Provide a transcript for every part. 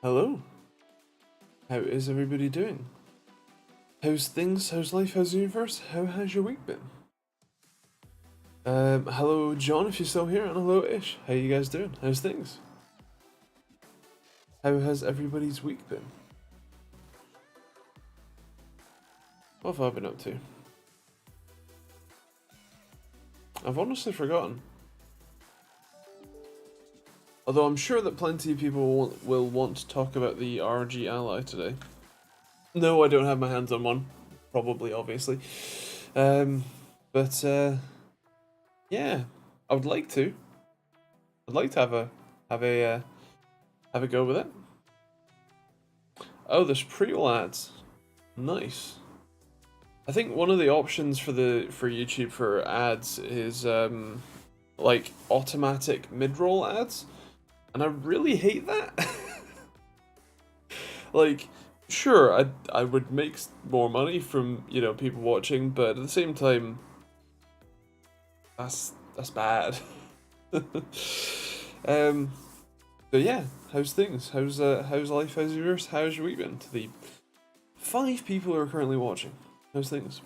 Hello. How is everybody doing? How's things? How's life? How's the universe? How has your week been? Hello, John, if you're still here, and hello, Ish. How you guys doing? How's things? How has everybody's week been? What have I been up to? I've honestly forgotten. Although I'm sure that plenty of people will want to talk about the RG Ally today. No, I don't have my hands on one. Probably, obviously. But yeah, I would like to. I'd like to have a go with it. Oh, there's pre-roll ads. Nice. I think one of the options for YouTube for ads is like automatic mid-roll ads, and I really hate that. Like, sure, I would make more money from people watching, but at the same time, that's bad. So yeah, how's things? How's life? How's yours? How's your week been? To the 5 people who are currently watching, how's things?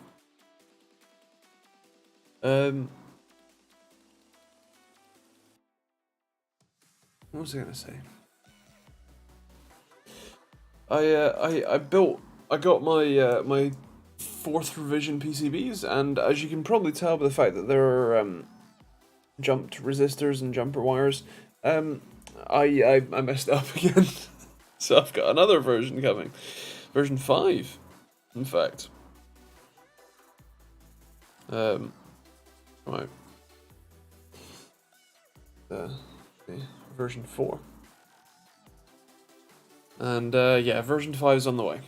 What was I gonna say? I got my my 4th revision PCBs, and as you can probably tell by the fact that there are jumped resistors and jumper wires, I messed up again. So I've got another version coming, version 5, in fact. Right. Version 4. And yeah, version 5 is on the way.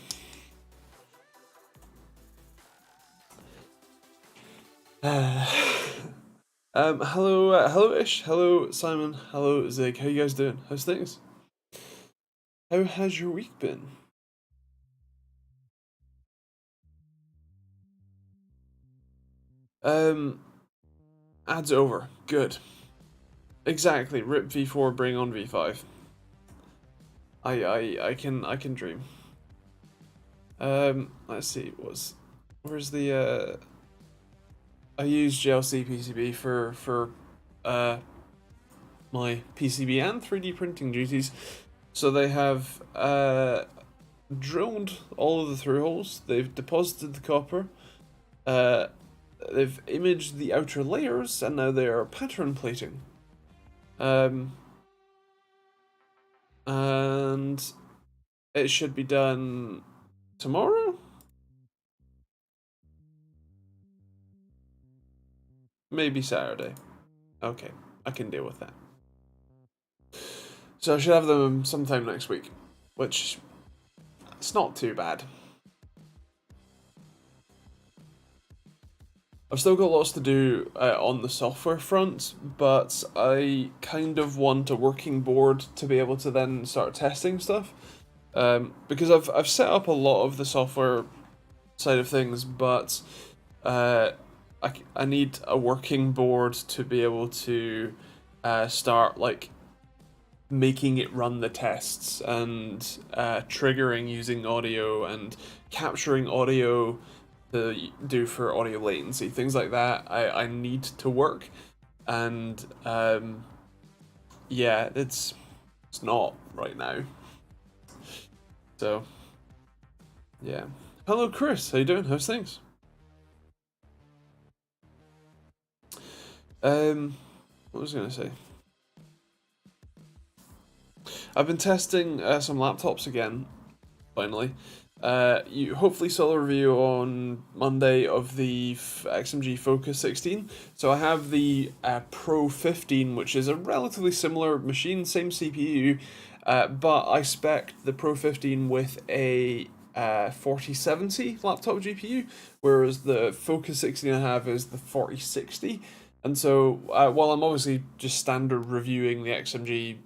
Hello Ish, hello Simon, hello Zig, how you guys doing? How's things? How has your week been? Ads over, good. Exactly, rip V4, bring on V5. I can dream. Let's see, where's the I use JLC PCB for my PCB and 3D printing duties. So they have drilled all of the through holes, they've deposited the copper, they've imaged the outer layers, and now they are pattern plating. And it should be done tomorrow? Maybe Saturday. Okay, I can deal with that. So I should have them sometime next week, which it's not too bad. I've still got lots to do on the software front, but I kind of want a working board to be able to then start testing stuff. Because I've set up a lot of the software side of things, but I need a working board to be able to start like making it run the tests and triggering using audio and capturing audio to do for audio latency, things like that. I need to work, and yeah, it's not right now. So yeah. Hello Chris, how you doing? How's things? What was I gonna say? I've been testing some laptops again, finally. You hopefully saw the review on Monday of the XMG Focus 16. So I have the Pro 15, which is a relatively similar machine, same CPU, but I spec'd the Pro 15 with a 4070 laptop GPU, whereas the Focus 16 I have is the 4060. And so while I'm obviously just standard reviewing the XMG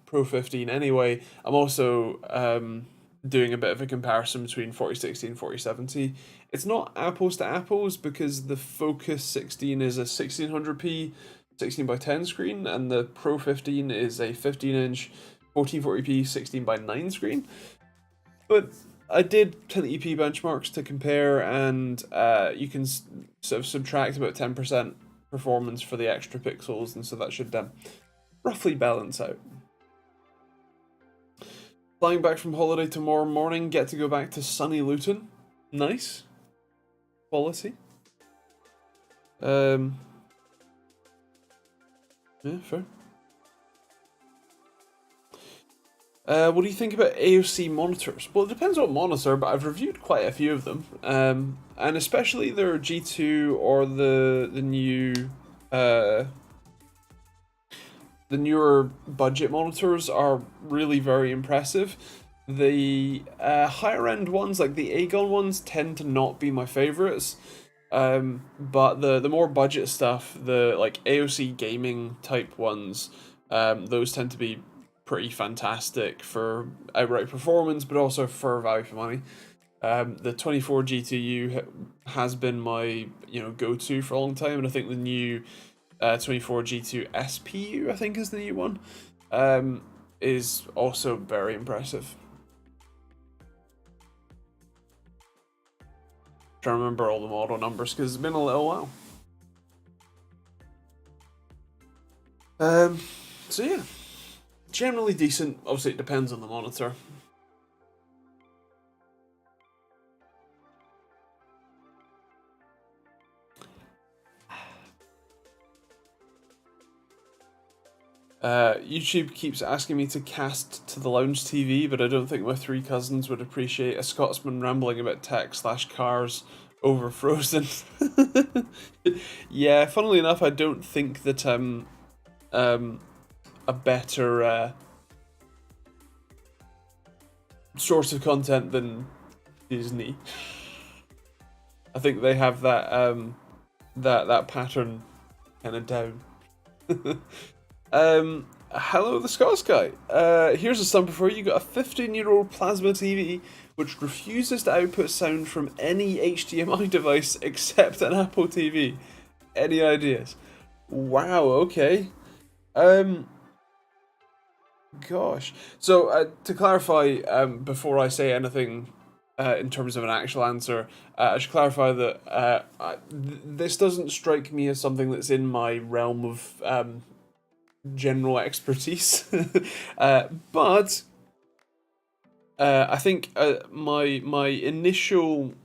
Pro 15 anyway, I'm also doing a bit of a comparison between 4060 and 4070. It's not apples to apples because the Focus 16 is a 1600p 16 by 10 screen, and the Pro 15 is a 15-inch 1440p 16:9 screen. But I did 1080p benchmarks to compare, and you can sort of subtract about 10% performance for the extra pixels, and so that should roughly balance out. Flying back from holiday tomorrow morning, get to go back to sunny Luton. Nice. Quality. Yeah, fair. What do you think about AOC monitors? Well, it depends what monitor, but I've reviewed quite a few of them. And especially their G2 or the new the newer budget monitors are really very impressive. The higher end ones, like the Aegon ones, tend to not be my favorites. But the more budget stuff, the like AOC gaming type ones, those tend to be pretty fantastic for outright performance, but also for value for money. The 24 GTU has been my go-to for a long time, and I think the new 24 G2 SPU, I think is the new one, is also very impressive. Trying to remember all the model numbers because it's been a little while. So yeah, generally decent. Obviously, it depends on the monitor. YouTube keeps asking me to cast to the lounge TV, but I don't think my three cousins would appreciate a Scotsman rambling about tech/cars over Frozen. Yeah, funnily enough, I don't think that a better source of content than Disney. I think they have that that pattern kind of down. Hello, the Scots guy. Here's a stumper for you. You got a 15-year-old plasma TV which refuses to output sound from any HDMI device except an Apple TV. Any ideas? Wow. Okay. Gosh. So to clarify, before I say anything in terms of an actual answer, I should clarify that this doesn't strike me as something that's in my realm of general expertise. But I think my initial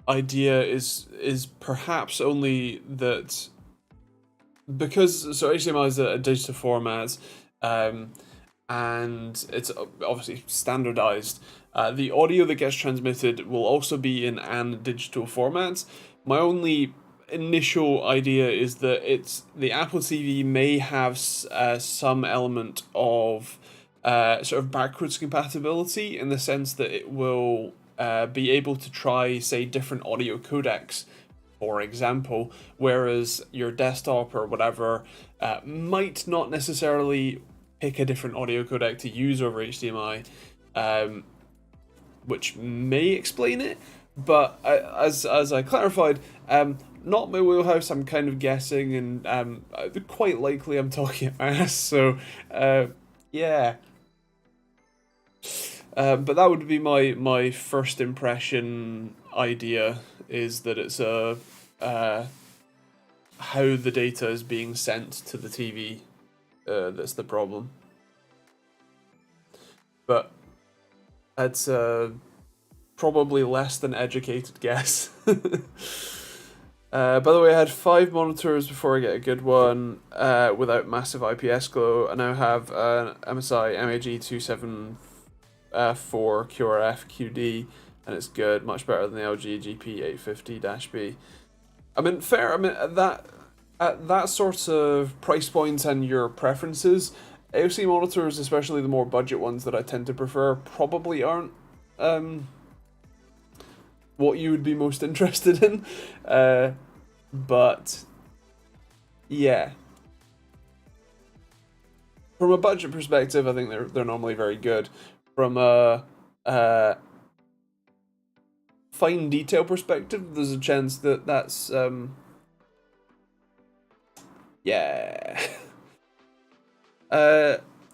idea is perhaps only that because HDMI is a digital format, and it's obviously standardized. The audio that gets transmitted will also be in an digital format. My only initial idea is that the Apple TV may have some element of sort of backwards compatibility in the sense that it will be able to try, say, different audio codecs, for example, whereas your desktop or whatever might not necessarily pick a different audio codec to use over HDMI, which may explain it. But as I clarified, not my wheelhouse. I'm kind of guessing, and quite likely I'm talking ass. So, yeah. But that would be my first impression idea, is that it's how the data is being sent to the TV that's the problem. But that's probably less than educated guess. By the way, I had 5 monitors before I get a good one without massive IPS glow. I now have an MSI MAG274 QRF QD, and it's good, much better than the LG GP850-B. I mean, fair. I mean, at that sort of price point and your preferences, AOC monitors, especially the more budget ones that I tend to prefer, probably aren't what you would be most interested in. But yeah, from a budget perspective, I think they're normally very good. From a fine detail perspective, there's a chance that that's yeah.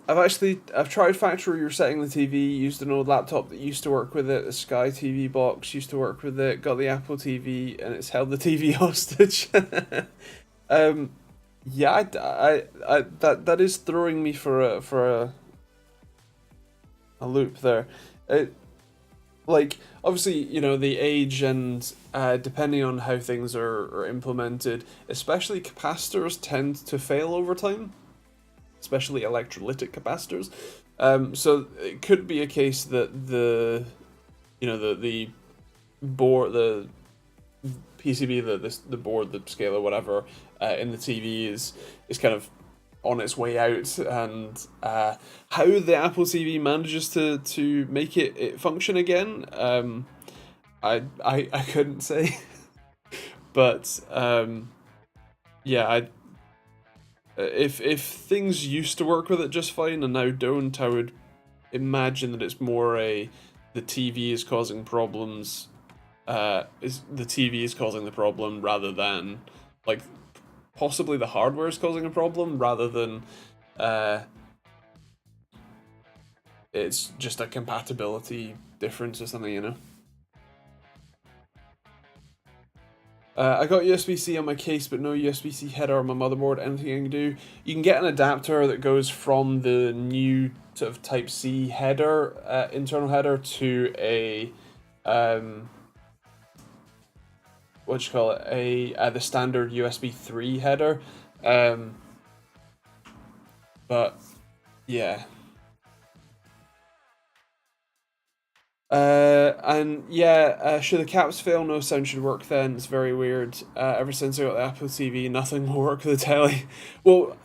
I've tried factory resetting the TV, used an old laptop that used to work with it, a Sky TV box used to work with it, got the Apple TV, and it's held the TV hostage. um, yeah, that is throwing me for a loop there. It, like, obviously, you know, the age and depending on how things are implemented, especially capacitors tend to fail over time, especially electrolytic capacitors. So it could be a case that you know, the board, the PCB, the board, the scale or whatever in the TV is kind of on its way out, and how the Apple TV manages to make it function again, I couldn't say, but yeah, if things used to work with it just fine and now don't, I would imagine that it's more the TV is causing problems. Is the TV is causing the problem rather than, like, possibly the hardware is causing a problem rather than it's just a compatibility difference or something, you know. I got USB-C on my case, but no USB-C header on my motherboard. Anything I can do? You can get an adapter that goes from the new sort of Type-C header, internal header, to a what do you call it? The standard USB 3 header. But yeah. And yeah, should the caps fail, no sound should work then. It's very weird. Ever since I got the Apple TV, nothing will work with the telly. Well,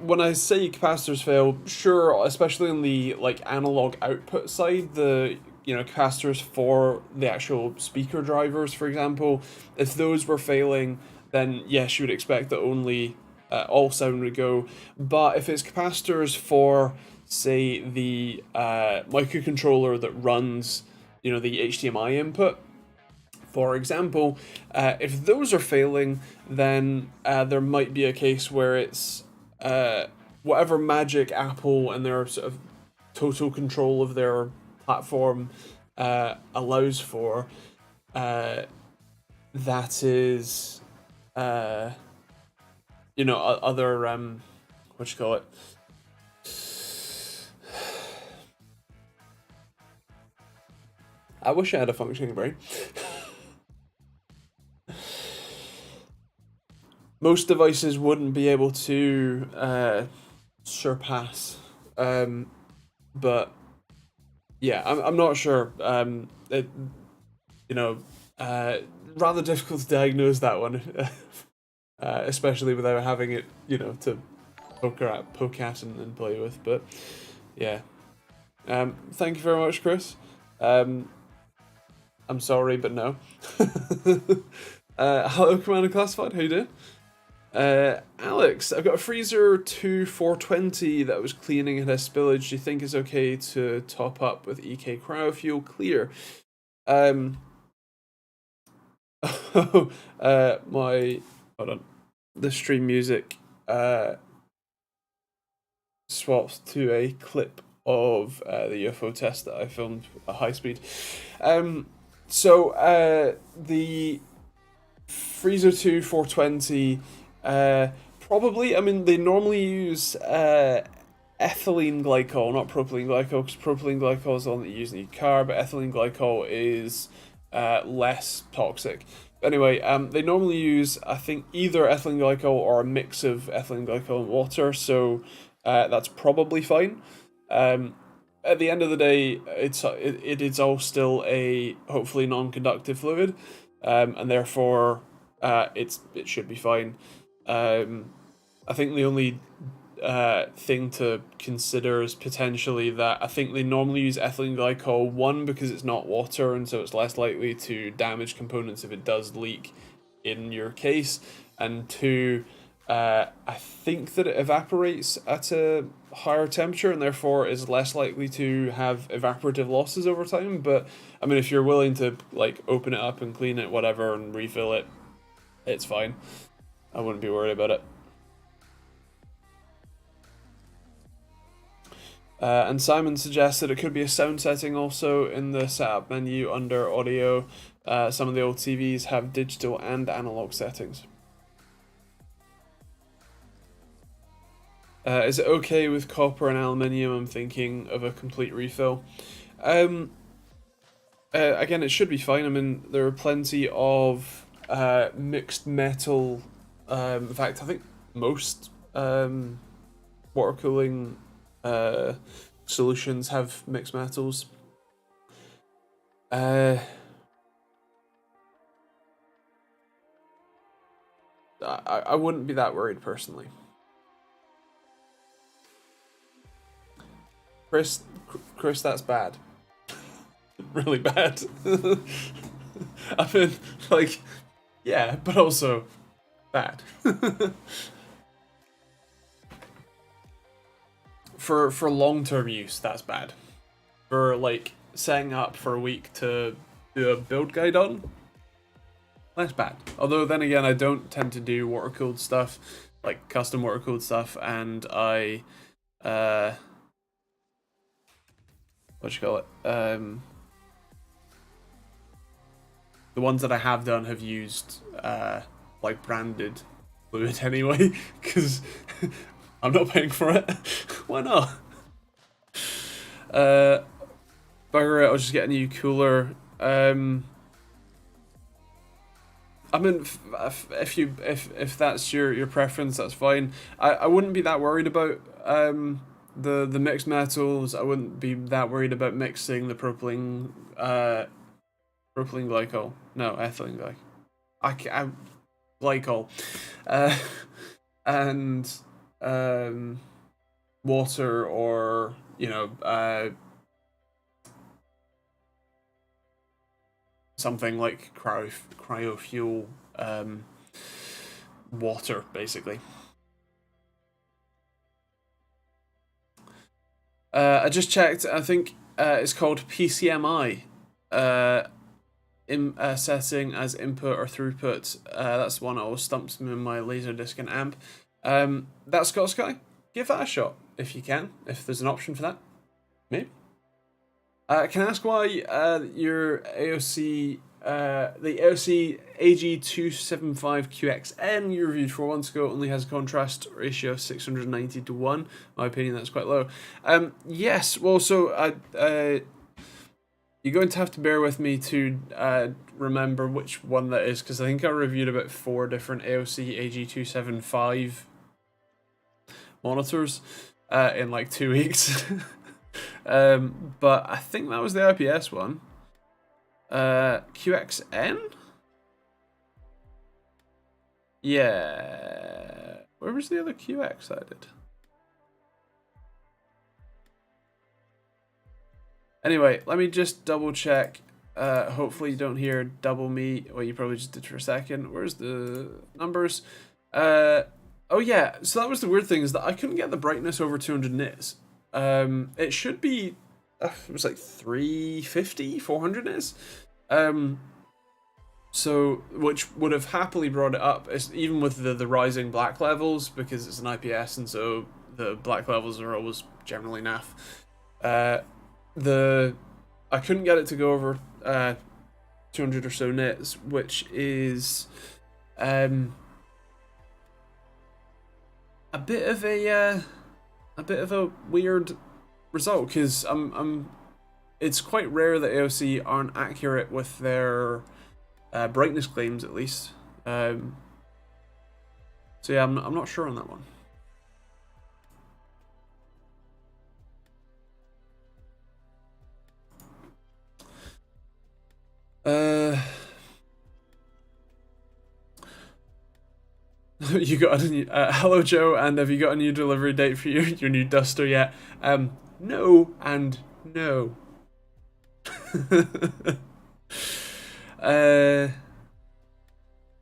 when I say capacitors fail, sure, especially on the, like, analog output side, the, you know, capacitors for the actual speaker drivers, for example, if those were failing, then yes, you would expect that only all sound would go. But if it's capacitors for, say, the microcontroller that runs, you know, the HDMI input, for example, if those are failing, then there might be a case where it's whatever magic Apple and their sort of total control of their platform allows for, that is, you know, other, what you call it? I wish I had a functioning brain. Most devices wouldn't be able to surpass, but yeah, I'm not sure. You know, rather difficult to diagnose that one, especially without having it, you know, to poke at and play with. But yeah, thank you very much, Chris. I'm sorry, but no. Hello, Commander Classified. How you doing? Alex, I've got a Freezer 2 420 that I was cleaning and has spillage. Do you think it's okay to top up with EK Cryofuel Clear? My, hold on, the stream music swaps to a clip of the UFO test that I filmed at high speed. So the Freezer 2 420, probably, I mean, they normally use ethylene glycol, not propylene glycol, because propylene glycol is the one that you use in your car, but ethylene glycol is less toxic. Anyway, they normally use, I think, either ethylene glycol or a mix of ethylene glycol and water, so that's probably fine. At the end of the day, it is all still a hopefully non-conductive fluid, and therefore it should be fine. I think the only thing to consider is potentially that I think they normally use ethylene glycol, one, because it's not water and so it's less likely to damage components if it does leak in your case, and two, I think that it evaporates at a higher temperature and therefore is less likely to have evaporative losses over time. But I mean, if you're willing to, like, open it up and clean it, whatever, and refill it, it's fine. I wouldn't be worried about it. And Simon suggested it could be a sound setting also in the setup menu under audio. Some of the old TVs have digital and analog settings. Is it okay with copper and aluminium? I'm thinking of a complete refill. Again, it should be fine. I mean, there are plenty of mixed metal. In fact, I think most water cooling solutions have mixed metals. I wouldn't be that worried personally. Chris, that's bad. Really bad. I mean, like, yeah, but also bad. For long-term use, that's bad. For like setting up for a week to do a build guide on, that's bad. Although then again, I don't tend to do water-cooled stuff, like custom water-cooled stuff, and I what you call it? The ones that I have done have used like branded fluid anyway, because I'm not paying for it. Why not? Bugger it, I'll just get a new cooler. I mean, if that's your preference, that's fine. I wouldn't be that worried about the mixed metals. I wouldn't be that worried about mixing the propylene glycol. No, ethylene glycol. Glycol, and water, or something like cryo fuel, water basically. I just checked. I think it's called PCMI. Setting as input or throughput. That's the one that always stumps me in my Laserdisc and amp. That Scott Sky, give that a shot if you can, if there's an option for that. Maybe. Can I ask why your AOC, the AOC AG275QXN you reviewed 4 months ago only has a contrast ratio of 690:1? In my opinion, that's quite low. Yes, well, so you're going to have to bear with me to remember which one that is, because I think I reviewed about 4 different AOC AG275 monitors in like 2 weeks. But I think that was the IPS one. QXN? Yeah. Where was the other QX that I did? Anyway, let me just double check. Hopefully you don't hear double me. Well, you probably just did for a second. Where's the numbers? Oh yeah, so that was the weird thing, is that I couldn't get the brightness over 200 nits. It should be, it was like 350, 400 nits. So, which would have happily brought it up, even with the rising black levels, because it's an IPS, and so the black levels are always generally naff. I couldn't get it to go over 200 or so nits, which is a bit of a weird result, because it's quite rare that AOC aren't accurate with their brightness claims, at least. So yeah, I'm not sure on that one. You got a new, hello Joe, and have you got a new delivery date for your new duster yet? No and no.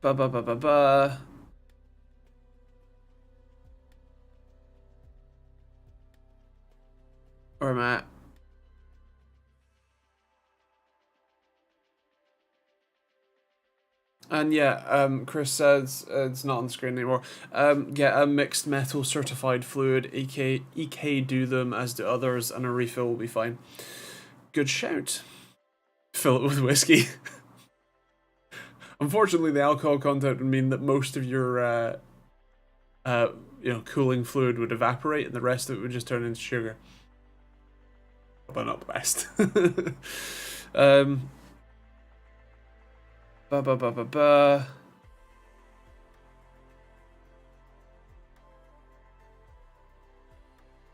Ba ba ba ba ba. Where am I at? And yeah, Chris says it's not on the screen anymore. Get a mixed metal certified fluid. EK do them as do others, and a refill will be fine. Good shout. Fill it with whiskey. Unfortunately, the alcohol content would mean that most of your cooling fluid would evaporate, and the rest of it would just turn into sugar. But not the best. Ba ba ba ba ba.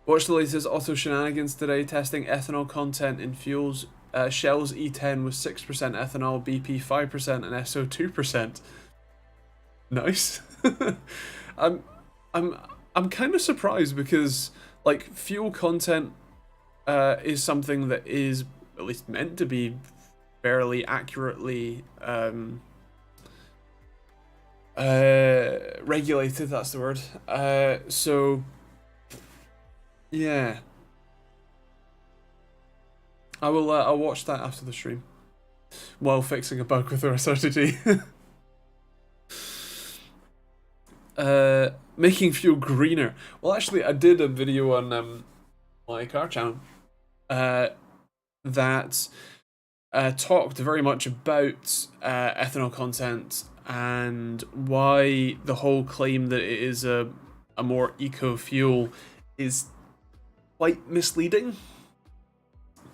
Watched the latest auto shenanigans today, testing ethanol content in fuels. Shell's E10 was 6% ethanol, BP 5%, and SO 2%. Nice. I'm kind of surprised because like fuel content is something that is at least meant to be fairly accurately regulated. That's the word. So yeah, I'll watch that after the stream while fixing a bug with RSRTG. Making fuel greener. Well, actually, I did a video on my car channel that talked very much about ethanol content and why the whole claim that it is a more eco fuel is quite misleading.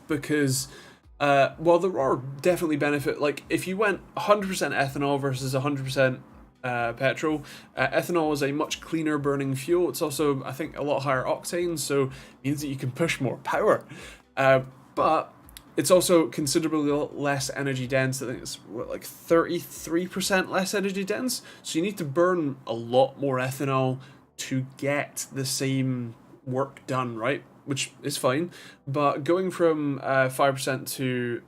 Because while there are definitely benefit, like if you went 100% ethanol versus 100% petrol, ethanol is a much cleaner burning fuel. It's also, I think, a lot higher octane, so it means that you can push more power. But it's also considerably less energy dense. I think it's like 33% less energy dense. So you need to burn a lot more ethanol to get the same work done, right? Which is fine. But going from 5% to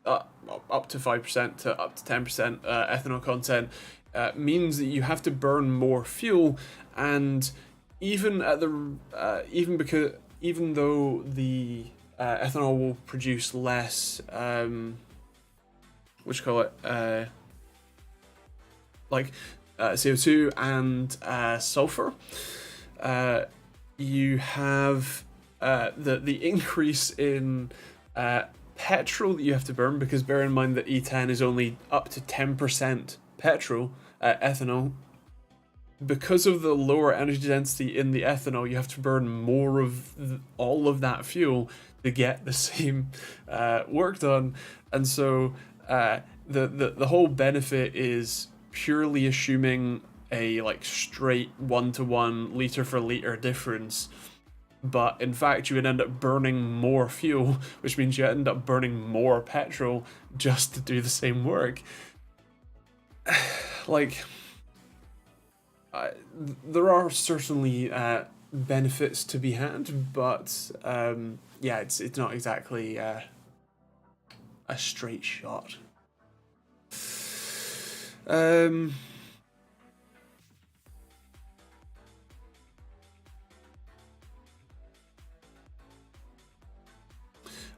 up to 5% to up to 10% ethanol content means that you have to burn more fuel, and even at the even though the ethanol will produce less CO2 and sulfur, you have the increase in petrol that you have to burn, because bear in mind that E10 is only up to 10% ethanol. Because of the lower energy density in the ethanol, you have to burn more of all of that fuel to get the same work done. And so the whole benefit is purely assuming a like straight 1-to-1 liter for liter difference. But in fact, you would end up burning more fuel, which means you end up burning more petrol just to do the same work. Like, there are certainly benefits to be had, but yeah, it's not exactly a straight shot.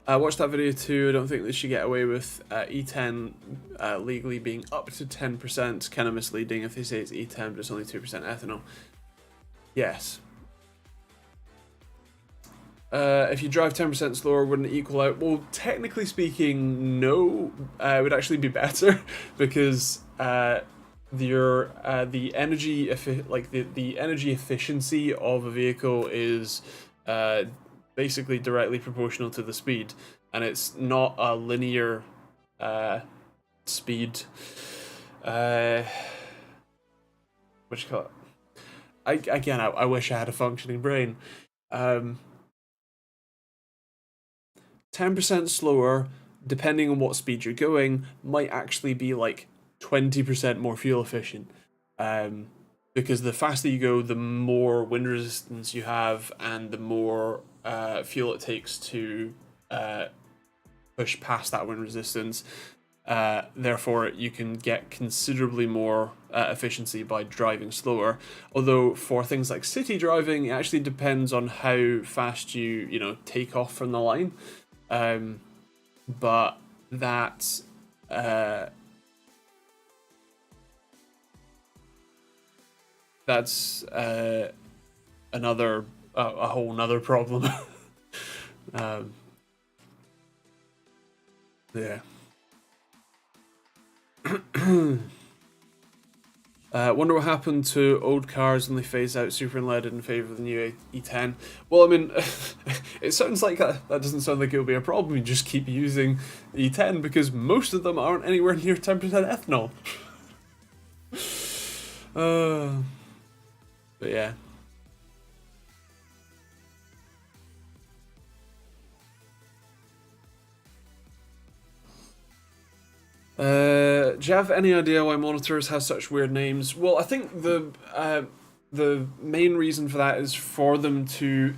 I watched that video too. I don't think they should get away with E10 legally being up to 10%. Kind of misleading if they say it's E10 but it's only 2% ethanol. Yes. If you drive 10% slower, wouldn't it equal out? Well, technically speaking, no. It would actually be better because the energy the energy efficiency of a vehicle is basically directly proportional to the speed, and it's not a linear speed. What do you call it? I wish I had a functioning brain. 10% slower, depending on what speed you're going, might actually be like 20% more fuel efficient. Because the faster you go, the more wind resistance you have, and the more fuel it takes to push past that wind resistance. Therefore, you can get considerably more efficiency by driving slower. Although for things like city driving, it actually depends on how fast you take off from the line. But that That's another a whole nother problem. Yeah. Wonder what happened to old cars when they phased out super unleaded in favor of the new E10. Well, I mean, it sounds like that doesn't sound like it'll be a problem. You just keep using the E10 because most of them aren't anywhere near 10% ethanol. But yeah. Do you have any idea why monitors have such weird names? Well, I think the main reason for that is for them to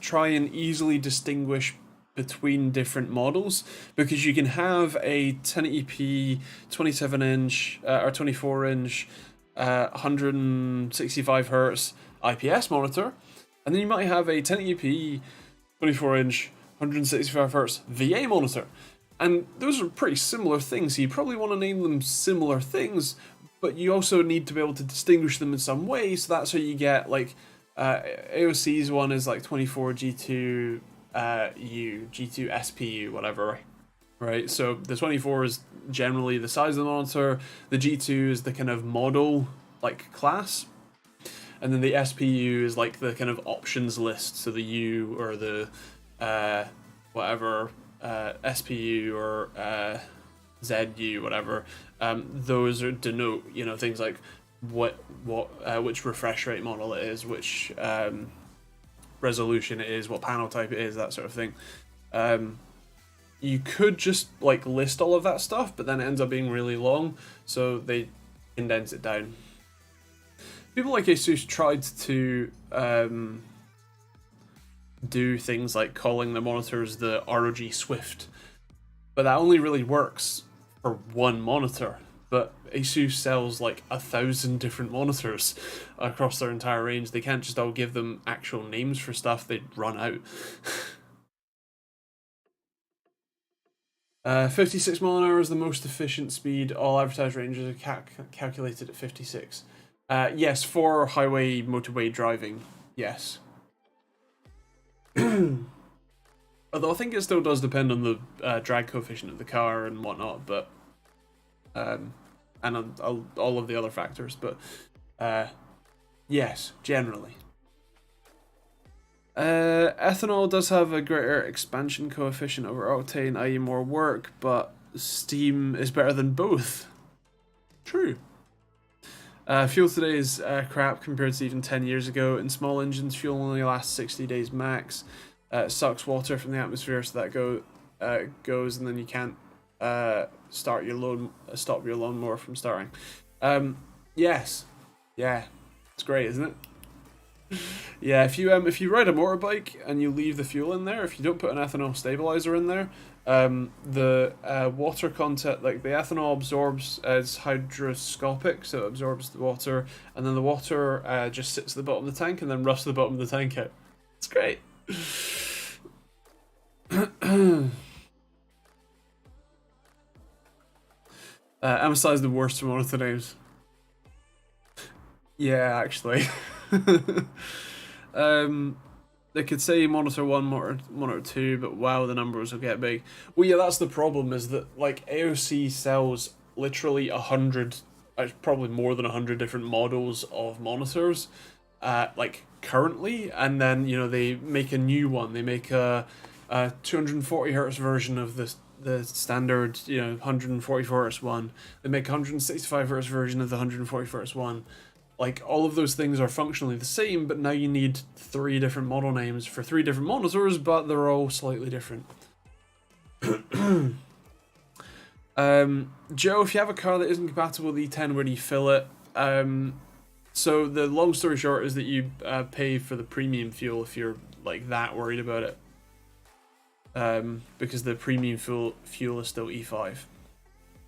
try and easily distinguish between different models, because you can have a 1080p 27-inch or 24-inch 165 hertz IPS monitor, and then you might have a 1080p 24-inch 165 hertz VA monitor. And those are pretty similar things, so you probably want to name them similar things, but you also need to be able to distinguish them in some way, so that's how you get, like, AOC's one is like 24 G2 G2 SPU, whatever, right? So the 24 is generally the size of the monitor, the G2 is the kind of model, like, class, and then the SPU is like the kind of options list, so the U or the whatever, SPU or ZU, whatever, those are denote, you know, things like which refresh rate model it is, which resolution it is, what panel type it is, that sort of thing. You could just like list all of that stuff, but then it ends up being really long, so they condense it down. People like ASUS tried to do things like calling the monitors the ROG Swift, but that only really works for one monitor. But ASUS sells like 1,000 different monitors across their entire range. They can't just all give them actual names for stuff, they'd run out. 56 mile an hour is the most efficient speed. All advertised ranges are calculated at 56. Yes, for highway motorway driving, yes. Although I think it still does depend on the drag coefficient of the car and whatnot, but and on all of the other factors, but yes, generally. Ethanol does have a greater expansion coefficient over octane, i.e. more work, but steam is better than both. True. Fuel today is crap compared to even 10 years ago. In small engines, fuel only lasts 60 days max. It sucks water from the atmosphere, so that goes, and then you can't stop your lawnmower from starting. Yes, yeah, it's great, isn't it? Yeah, if you ride a motorbike and you leave the fuel in there, if you don't put an ethanol stabilizer in there, the water content, like the ethanol absorbs as hydroscopic, so it absorbs the water, and then the water just sits at the bottom of the tank and then rusts the bottom of the tank out. It's great. Emphasize the worst monitor names. Yeah, actually. They could say monitor 1, monitor 2, but wow, the numbers will get big. Well, yeah, that's the problem, is that like AOC sells literally 100, probably more than 100 different models of monitors, like currently, and then, you know, they make a new one. They make a 240 hertz version of the standard, you know, 144 hertz one. They make a 165 hertz version of the 144 hertz one. Like, all of those things are functionally the same, but now you need 3 different model names for 3 different monitors, but they're all slightly different. Joe, if you have a car that isn't compatible with E10, where do you fill it? So the long story short is that you pay for the premium fuel if you're like that worried about it. Because the premium fuel is still E5.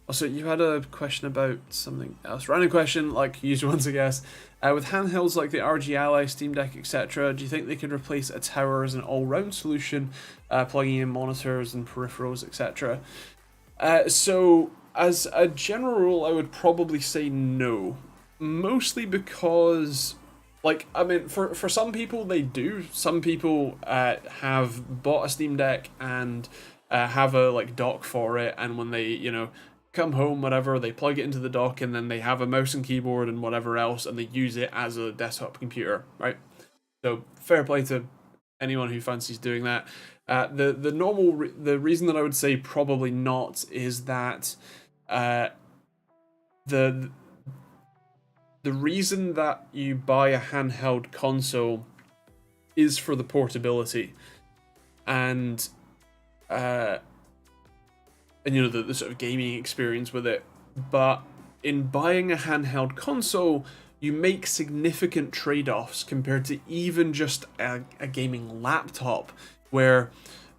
Also, you had a question about something else. Random question, like usual ones, I guess. With handhelds like the RG Ally, Steam Deck, etc., do you think they could replace a tower as an all-round solution, plugging in monitors and peripherals, etc.? So As a general rule, I would probably say no. Mostly because, like, I mean, for some people they do. Some people have bought a Steam Deck and have a like dock for it, and when they come home, whatever, they plug it into the dock, and then they have a mouse and keyboard and whatever else, and they use it as a desktop computer, right? So fair play to anyone who fancies doing that. The reason that I would say probably not is that the the reason that you buy a handheld console is for the portability, and the sort of gaming experience with it. But in buying a handheld console, you make significant trade-offs compared to even just a gaming laptop, where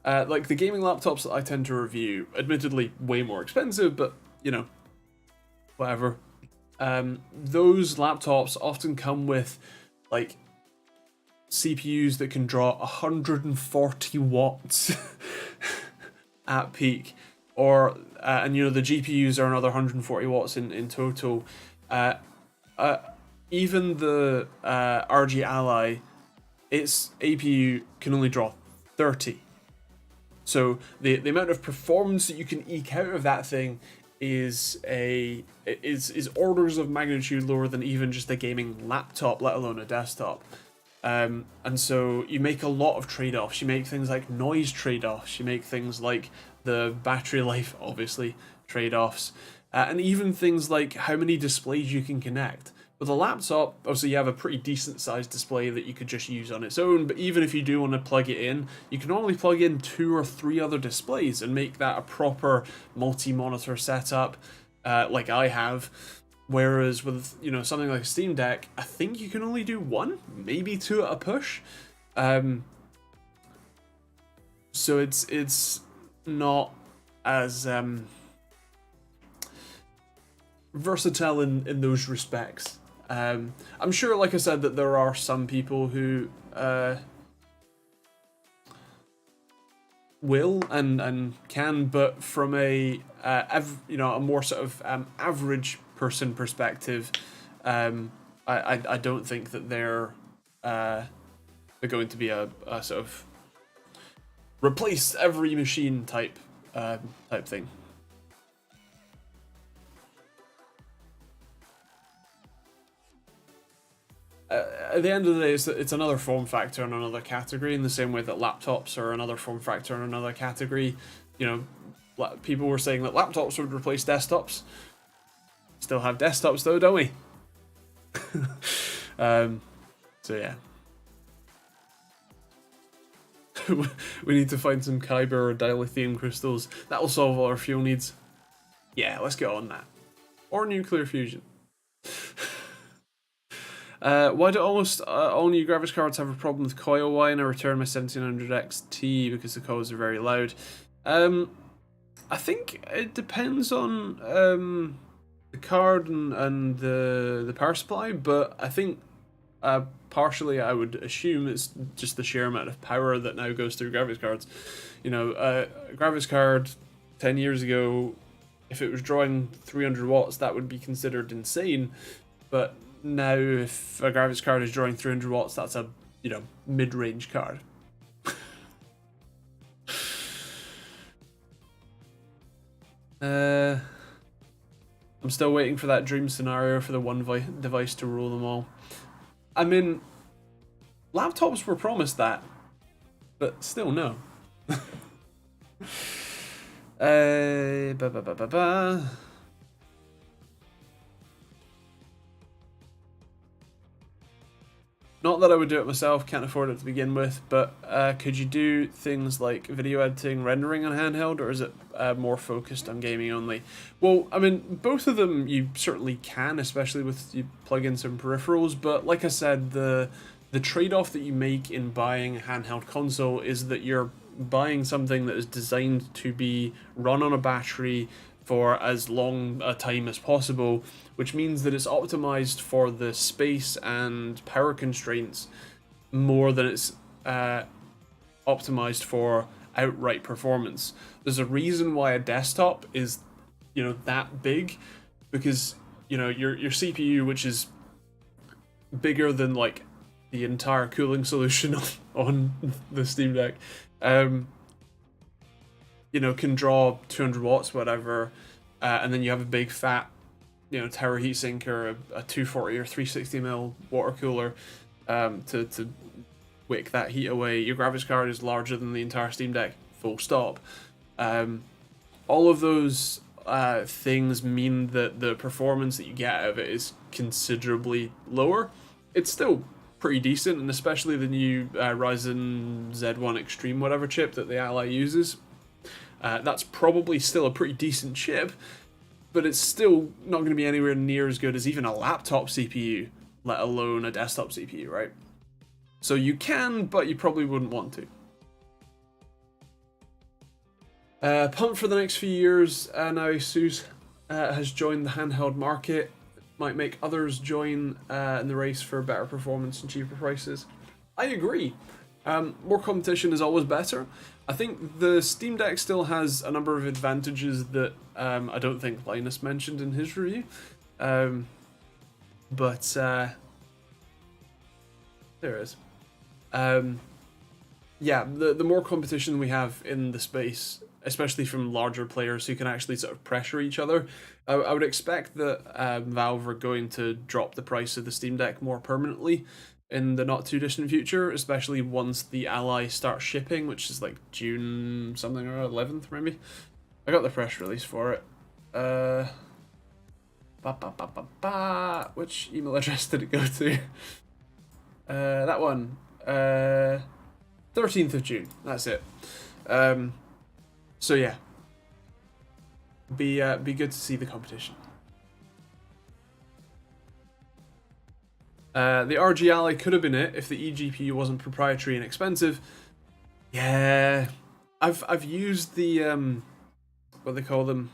like the gaming laptops that I tend to review, admittedly way more expensive, but whatever. Those laptops often come with like CPUs that can draw 140 watts at peak, or and the GPUs are another 140 watts in total. Even the RG Ally, its APU can only draw 30. So the amount of performance that you can eke out of that thing is orders of magnitude lower than even just a gaming laptop, let alone a desktop. And so you make a lot of trade-offs. You make things like noise trade-offs. You make things like the battery life, obviously, trade-offs. And even things like how many displays you can connect. With a laptop, obviously you have a pretty decent sized display that you could just use on its own, but even if you do want to plug it in, you can only plug in 2 or 3 other displays and make that a proper multi-monitor setup, like I have. Whereas with something like a Steam Deck, I think you can only do 1, maybe 2 at a push. So it's not as versatile in those respects. I'm sure, like I said, that there are some people who will and can, but from a more sort of average person perspective, I don't think that they're going to be a sort of replace every machine type thing. At the end of the day, it's another form factor in another category, in the same way that laptops are another form factor in another category. People were saying that laptops would replace desktops. Still have desktops though, don't we? So yeah. We need to find some Kyber or dilithium crystals. That'll solve all our fuel needs. Yeah, let's get on that. Or nuclear fusion. Why do almost all new graphics cards have a problem with coil? Why? And I return my 1700 XT because the coils are very loud. I think it depends on the card and the power supply, but I think partially I would assume it's just the sheer amount of power that now goes through graphics cards. A graphics card 10 years ago, if it was drawing 300 watts, that would be considered insane, but now if a graphics card is drawing 300 watts, that's a mid-range card. I'm still waiting for that dream scenario for the one device to rule them all. I mean, laptops were promised that, but still no. Not that I would do it myself, can't afford it to begin with, but could you do things like video editing, rendering on handheld, or is it more focused on gaming only? Well, I mean, both of them you certainly can, especially with you plug in some peripherals, but like I said, the trade-off that you make in buying a handheld console is that you're buying something that is designed to be run on a battery for as long a time as possible, which means that it's optimized for the space and power constraints more than it's optimized for outright performance. There's a reason why a desktop is that big, because your CPU, which is bigger than like the entire cooling solution on the Steam Deck, can draw 200 watts, whatever, and then you have a big fat, tower heatsink or a 240 or 360 ml water cooler to wick that heat away. Your graphics card is larger than the entire Steam Deck, full stop. All of those things mean that the performance that you get out of it is considerably lower. It's still pretty decent, and especially the new Ryzen Z1 Extreme whatever chip that the Ally uses. That's probably still a pretty decent chip, but it's still not going to be anywhere near as good as even a laptop CPU, let alone a desktop CPU, right? So you can, but you probably wouldn't want to. Pumped for the next few years, now ASUS has joined the handheld market. Might make others join in the race for better performance and cheaper prices. I agree. More competition is always better. I think the Steam Deck still has a number of advantages that I don't think Linus mentioned in his review. But there it is. Yeah, the more competition we have in the space, especially from larger players who can actually sort of pressure each other, I would expect that Valve are going to drop the price of the Steam Deck more permanently in the not too distant future, especially once the Ally starts shipping, which is like June something or 11th maybe. I got the press release for it. Which email address did it go to? That one. 13th of June. That's it. So yeah. Be good to see the competition. The RG Ally could have been it if the eGPU wasn't proprietary and expensive. Yeah, I've used the what do they call them?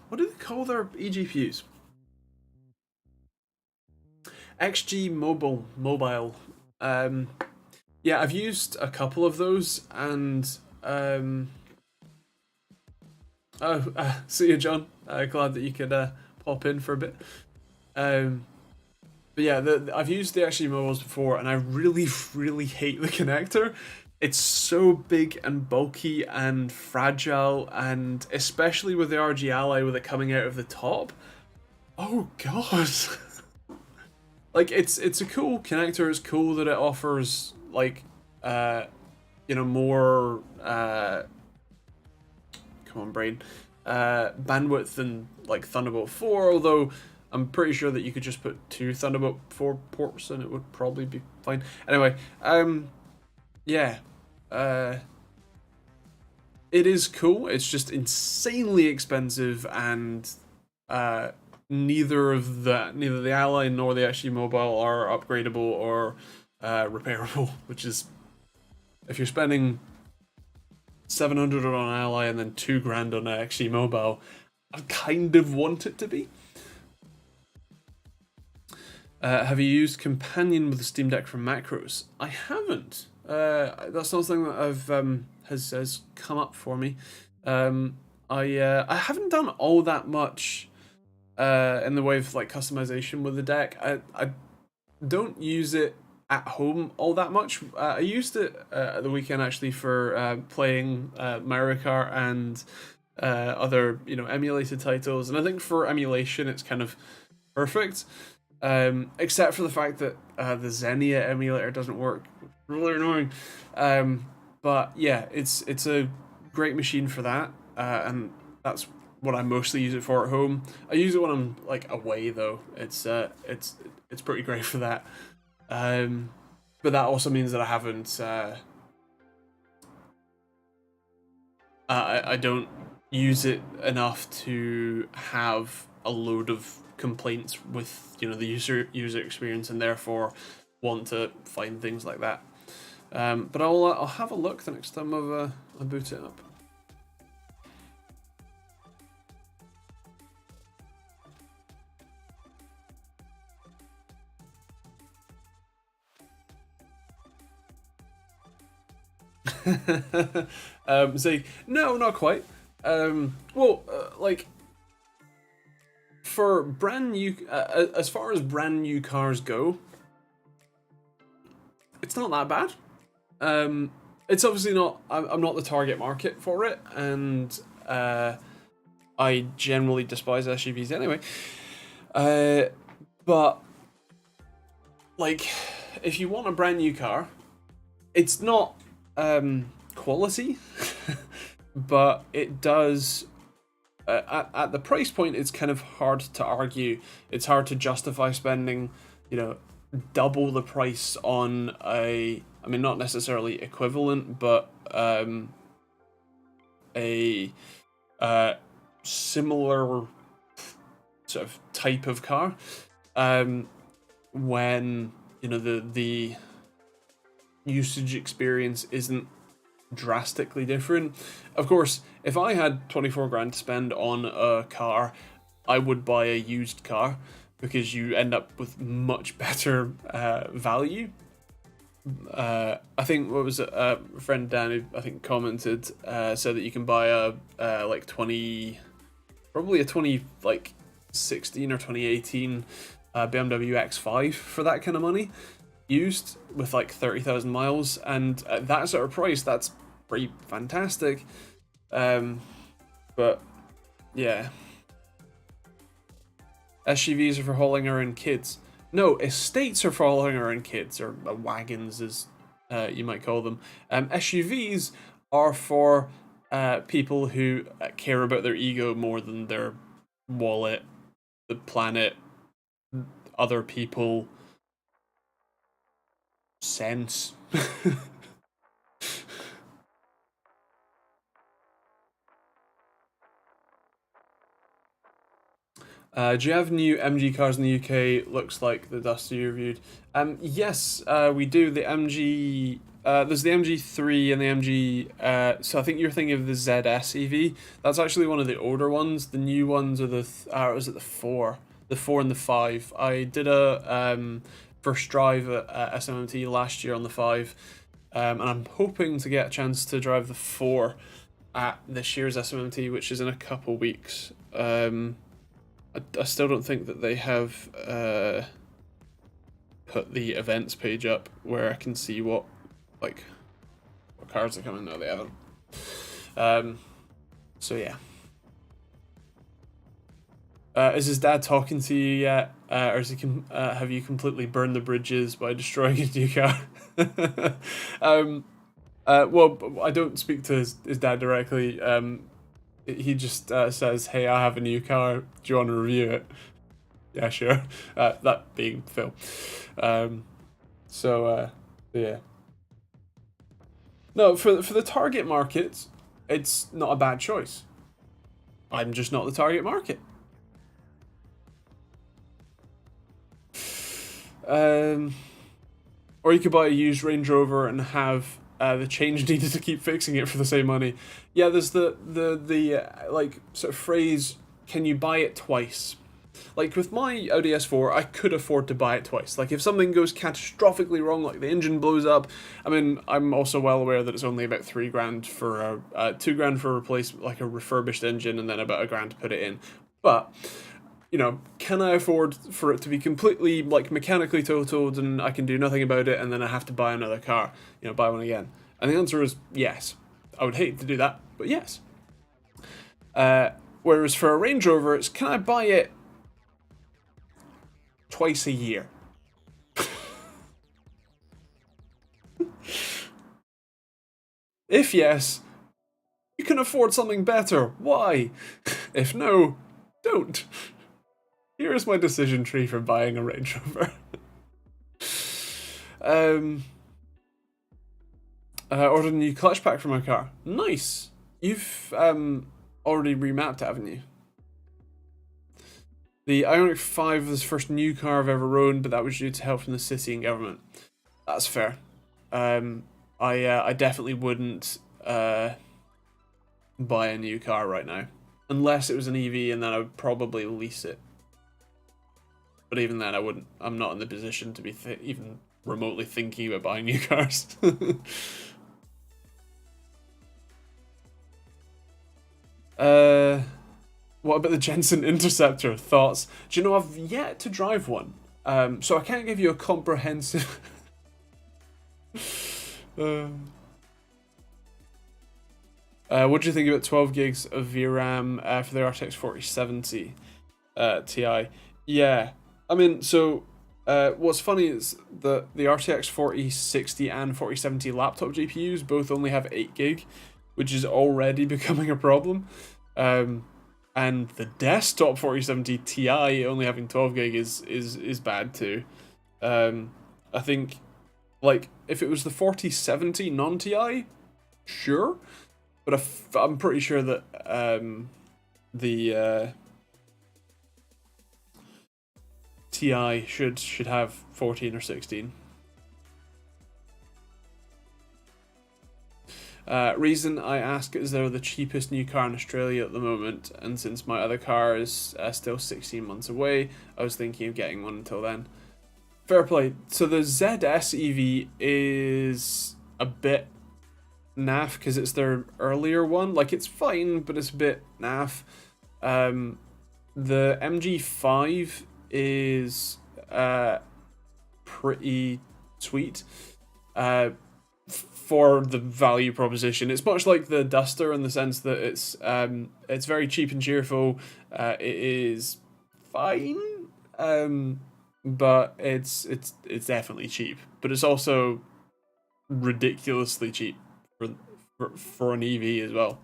What do they call their eGPUs? XG mobile. Yeah, I've used a couple of those, and see you, John. Glad that you could pop in for a bit. But yeah, I've used the XG mobiles before, and I really hate the connector. It's so big and bulky and fragile, and especially with the RG Ally with it coming out of the top. Oh god. Like it's a cool connector. It's cool that it offers like more come on brain bandwidth than like Thunderbolt 4, although I'm pretty sure that you could just put 2 Thunderbolt 4 ports and it would probably be fine. Anyway, yeah, it is cool. It's just insanely expensive, and neither the Ally nor the XG Mobile are upgradable or repairable, which is, if you're spending 700 on an Ally and then $2,000 on an XG Mobile, I kind of want it to be. Have you used Companion with the Steam Deck for macros? I haven't. That's not something that I've has come up for me. I haven't done all that much in the way of like customization with the deck. I don't use it at home all that much. I used it at the weekend actually for playing Mario Kart and other emulated titles, and I think for emulation it's kind of perfect. Except for the fact that the Xenia emulator doesn't work. Really annoying. But yeah, it's a great machine for that, and that's what I mostly use it for at home. I use it when I'm like away though. It's pretty great for that. But that also means that I haven't. I don't use it enough to have a load of complaints with the user experience, and therefore want to find things like that. But I'll have a look the next time I boot it up. Say no, not quite. Well, like for brand new, as far as brand new cars go, it's not that bad. It's obviously not. I'm not the target market for it, and I generally despise SUVs anyway. But like, if you want a brand new car, it's not quality, but it does. At the price point, it's kind of hard to argue. It's hard to justify spending, double the price on a. I mean, not necessarily equivalent, but a similar sort of type of car. When the usage experience isn't drastically different. Of course, if I had 24 grand to spend on a car, I would buy a used car because you end up with much better value. I think what was it? Friend Dan, who I think commented, said that you can buy a like 20, probably a 2016 or 2018 BMW X5 for that kind of money, used with like 30,000 miles, and at that sort of price, that's pretty fantastic. But yeah, SUVs are for hauling around kids. No, estates are for hauling around kids, or wagons, as you might call them. SUVs are for people who care about their ego more than their wallet, the planet, other people, sense. Do you have new MG cars in the UK? Looks like the Dusty you reviewed. Yes, we do. The MG. There's the MG3 and the MG. So I think you're thinking of the ZS EV. That's actually one of the older ones. The new ones are the. Was it the 4? The 4 and the 5. I did a first drive at SMMT last year on the 5, and I'm hoping to get a chance to drive the 4 at this year's SMMT, which is in a couple weeks. I still don't think that they have put the events page up where I can see what cars are coming. No, they haven't. So yeah. Is his dad talking to you yet, or is he have you completely burned the bridges by destroying his new car? Well, I don't speak to his dad directly. He just says, "Hey, I have a new car. Do you want to review it?" Yeah, sure. That being Phil. Yeah. No, for the target market, it's not a bad choice. I'm just not the target market. Or you could buy a used Range Rover and have the change needed to keep fixing it for the same money. Yeah, there's the sort of phrase, "Can you buy it twice?" Like with my Audi S4, I could afford to buy it twice. Like if something goes catastrophically wrong, like the engine blows up. I mean, I'm also well aware that it's only about 3 grand for a 2 grand for a replacement, like a refurbished engine, and then about 1 grand to put it in. But can I afford for it to be completely mechanically totaled and I can do nothing about it, and then I have to buy another car, buy one again? And the answer is yes. I would hate to do that, but yes. Whereas for a Range Rover, it's, can I buy it twice a year? If yes, you can afford something better. Why? If no, don't. Here is my decision tree for buying a Range Rover. Ordered a new clutch pack for my car. Nice. You've already remapped it, haven't you? The Ioniq 5 was the first new car I've ever owned, but that was due to help from the city and government. That's fair. I definitely wouldn't buy a new car right now, unless it was an EV, and then I would probably lease it. But even then, I wouldn't. I'm not in the position to be even remotely thinking about buying new cars. What about the Jensen Interceptor? Thoughts? Do you know, I've yet to drive one, so I can't give you a comprehensive. What do you think about 12 gigs of VRAM for the RTX 4070 Ti? Yeah, I mean, so what's funny is that the RTX 4060 and 4070 laptop GPUs both only have 8 gig, which is already becoming a problem. And the desktop 4070 Ti only having 12 gig is bad too. I think, like, if it was the 4070 non-Ti, sure, but I'm pretty sure that the Ti should have 14 or 16. Reason I ask is they're the cheapest new car in Australia at the moment, and since my other car is still 16 months away, I was thinking of getting one until then. Fair play. So the ZS EV is a bit naff because it's their earlier one. Like, it's fine, but it's a bit naff. The MG5 is pretty sweet. For the value proposition, it's much like the Duster in the sense that it's very cheap and cheerful. It is fine, but it's definitely cheap. But it's also ridiculously cheap for an EV as well.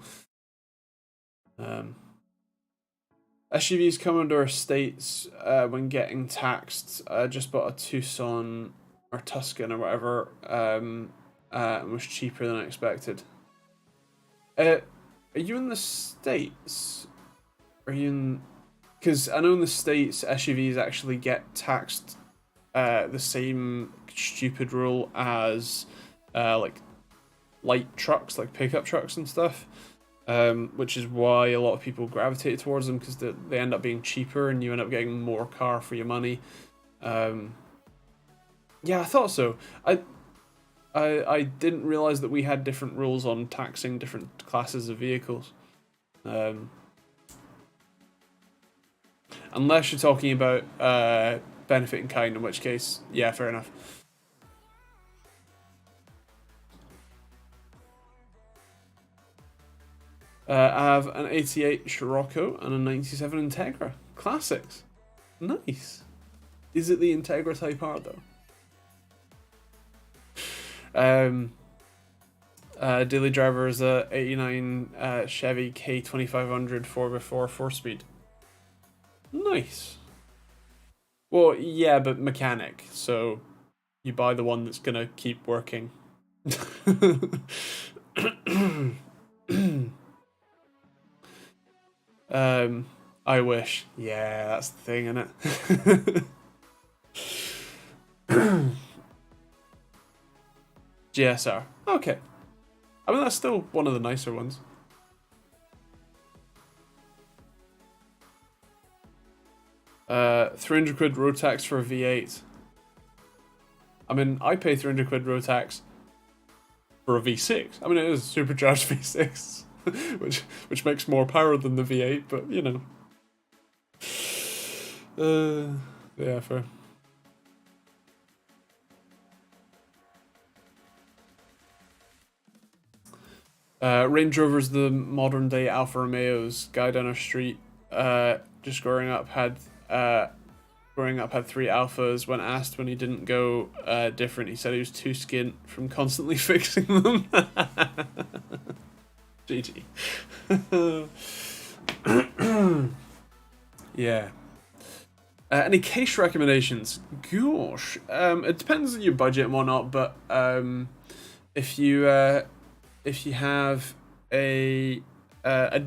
SUVs come under estates when getting taxed. I just bought a Tucson or Tuscan or whatever. Was cheaper than I expected. Are you in the States? Are you in? Because I know in the States SUVs actually get taxed the same stupid rule as like light trucks, like pickup trucks and stuff. Which is why a lot of people gravitate towards them, because they end up being cheaper and you end up getting more car for your money. Yeah, I thought so. I didn't realize that we had different rules on taxing different classes of vehicles. Unless you're talking about benefit in kind, in which case, yeah, fair enough. I have an 88 Scirocco and a 97 Integra. Classics. Nice. Is it the Integra Type R, though? Daily driver is a 89 Chevy K2500 4x4 4-speed. Nice. Well, yeah, but mechanic, so you buy the one that's gonna keep working. I wish. Yeah, that's the thing, innit? GSR. Okay. I mean, that's still one of the nicer ones. £300 road tax for a V8. I mean, I pay £300 road tax for a V6. I mean, it is a supercharged V6, which makes more power than the V8, but you know. Yeah, fair. Range Rover's the modern day Alfa Romeos. Guy down our street, just growing up had 3 Alphas. When asked when he didn't go different, he said he was too skint from constantly fixing them. GG. Yeah. Any case recommendations? Gosh, it depends on your budget and whatnot, but if you have a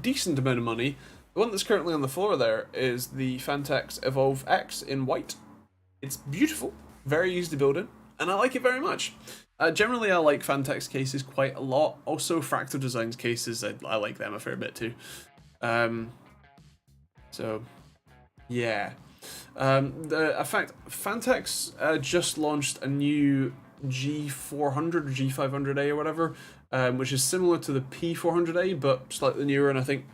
decent amount of money, the one that's currently on the floor there is the Fantex Evolve X in white. It's beautiful, very easy to build in, and I like it very much. Generally, I like Fantex cases quite a lot. Also, Fractal Designs cases, I like them a fair bit too. So, yeah. In fact, Fantex just launched a new G400 or G500A or whatever, which is similar to the P400A but slightly newer, and I think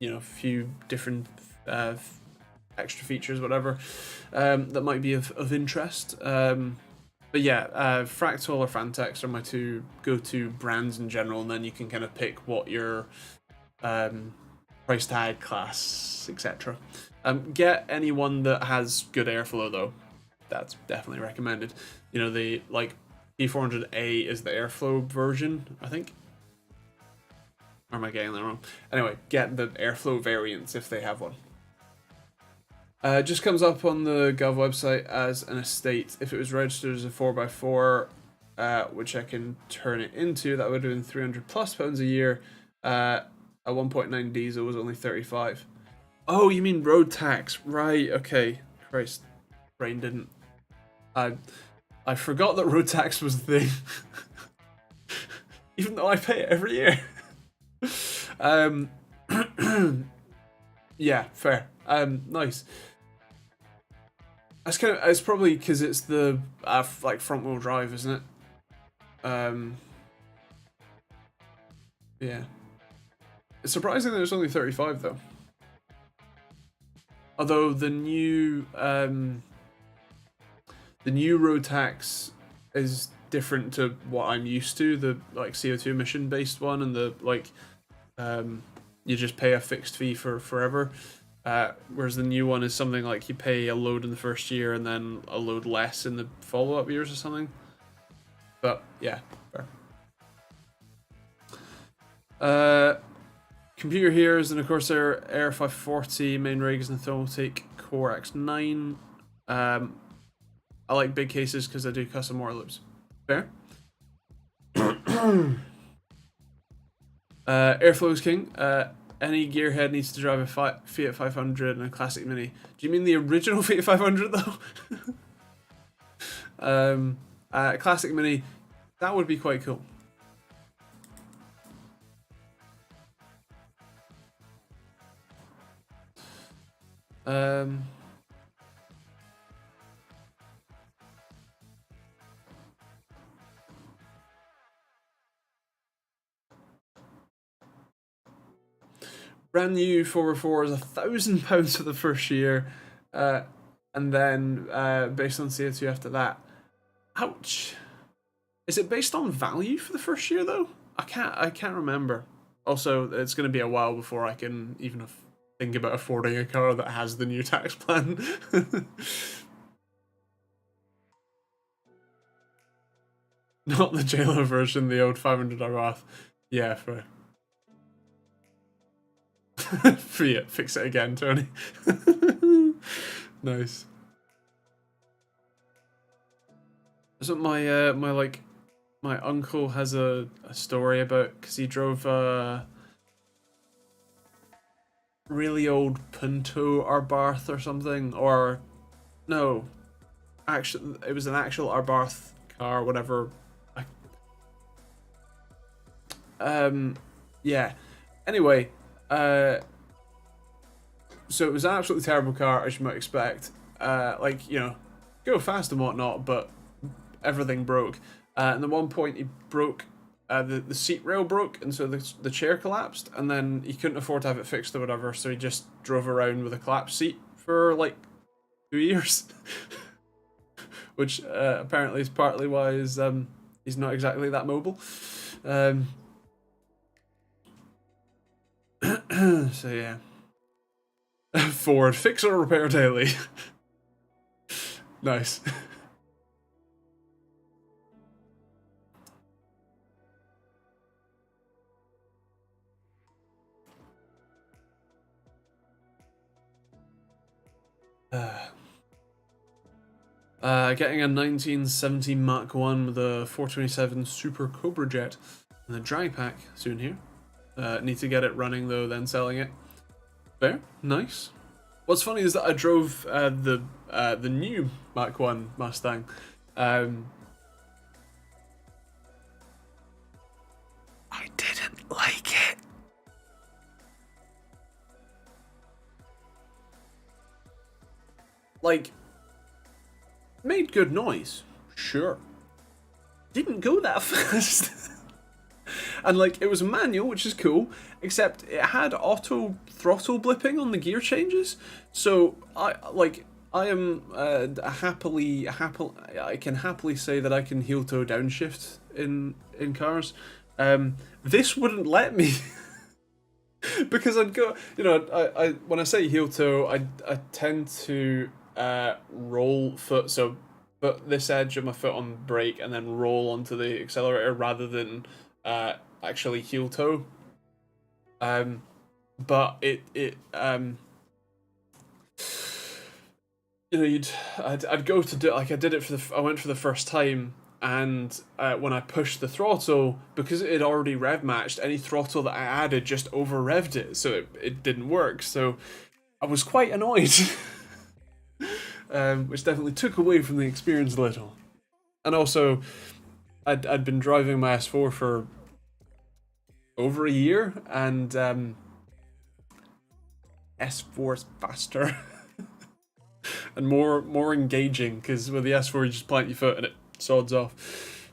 you know, a few different extra features, whatever, that might be of interest. But yeah, Fractal or Fantex are my two go-to brands in general, and then you can kind of pick what your price tag, class, etc. Get anyone that has good airflow though. That's definitely recommended. You know, the like P400A is the airflow version, I think. Or am I getting that wrong? Anyway, get the airflow variants if they have one. Just comes up on the Gov website as an estate. If it was registered as a 4x4, which I can turn it into, that would have been £300+ a year. A 1.9 diesel was only 35. Oh, you mean road tax? Right, okay. Christ, brain didn't. I forgot that road tax was the thing. Even though I pay it every year. Yeah, fair. Nice. That's kind of, it's probably because it's the like front wheel drive, isn't it? Yeah. It's surprising that it's only 35 though. Although the new road tax is different to what I'm used to, the like CO2 emission based one, and the like you just pay a fixed fee for forever. Whereas the new one is something like you pay a load in the first year and then a load less in the follow-up years or something. But yeah, fair. Computer here is an Corsair Air 540, main rig is an Thermaltake Core X9. I like big cases because I do custom water loops. Fair. Airflow is king. Any gearhead needs to drive a Fiat 500 and a Classic Mini. Do you mean the original Fiat 500 though? Classic Mini, that would be quite cool. Brand new 4x4 is £1,000 for the first year, and then based on CO2 after that. Ouch. Is it based on value for the first year though? I can't remember. Also, it's going to be a while before I can even think about affording a car that has the new tax plan. Not the JLO version, the old 500 Arbath. Yeah, fair. Fiat, fix it again, Tony. Nice. Isn't my uncle has a story about, because he drove a really old Punto Arbath or something, or no, actually it was an actual Arbath car, whatever. Yeah. Anyway, so it was an absolutely terrible car, as you might expect. Like, you know, go fast and whatnot, but everything broke. And at one point, he broke the seat rail broke, and so the chair collapsed, and then he couldn't afford to have it fixed or whatever, so he just drove around with a collapsed seat for like 2 years. Which apparently is partly why he's not exactly that mobile. So yeah. Ford, fix or repair daily. Nice. Getting a 1970 Mach 1 with a 427 Super Cobra jet and a drag pack soon here. Need to get it running though, then selling it. Fair, nice. What's funny is that I drove the new Mach 1 Mustang. I didn't like it. Like, made good noise, sure. Didn't go that fast. And like it was manual, which is cool, except it had auto throttle blipping on the gear changes. So I am I can happily say that I can heel toe downshift in cars. This wouldn't let me. Because I'd go, I when I say heel toe, I tend to roll foot, so put this edge of my foot on brake and then roll onto the accelerator rather than actually heel toe. But I'd go to do, like, I did it I went for the first time, and when I pushed the throttle, because it had already rev matched, any throttle that I added just over revved it, so it didn't work. So I was quite annoyed, which definitely took away from the experience a little. And also, I'd been driving my S4 for over a year, and S4 is faster and more engaging, because with the S4 you just plant your foot and it sods off.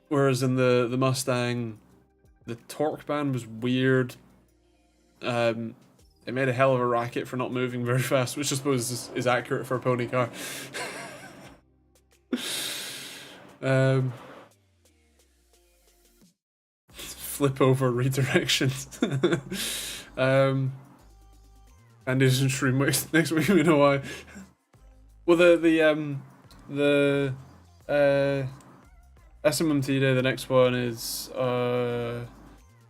Whereas in the Mustang, the torque band was weird. It made a hell of a racket for not moving very fast, which I suppose is accurate for a pony car. Flip over redirections. And isn't stream next week, we know why. Well, the SMMT day, the next one is so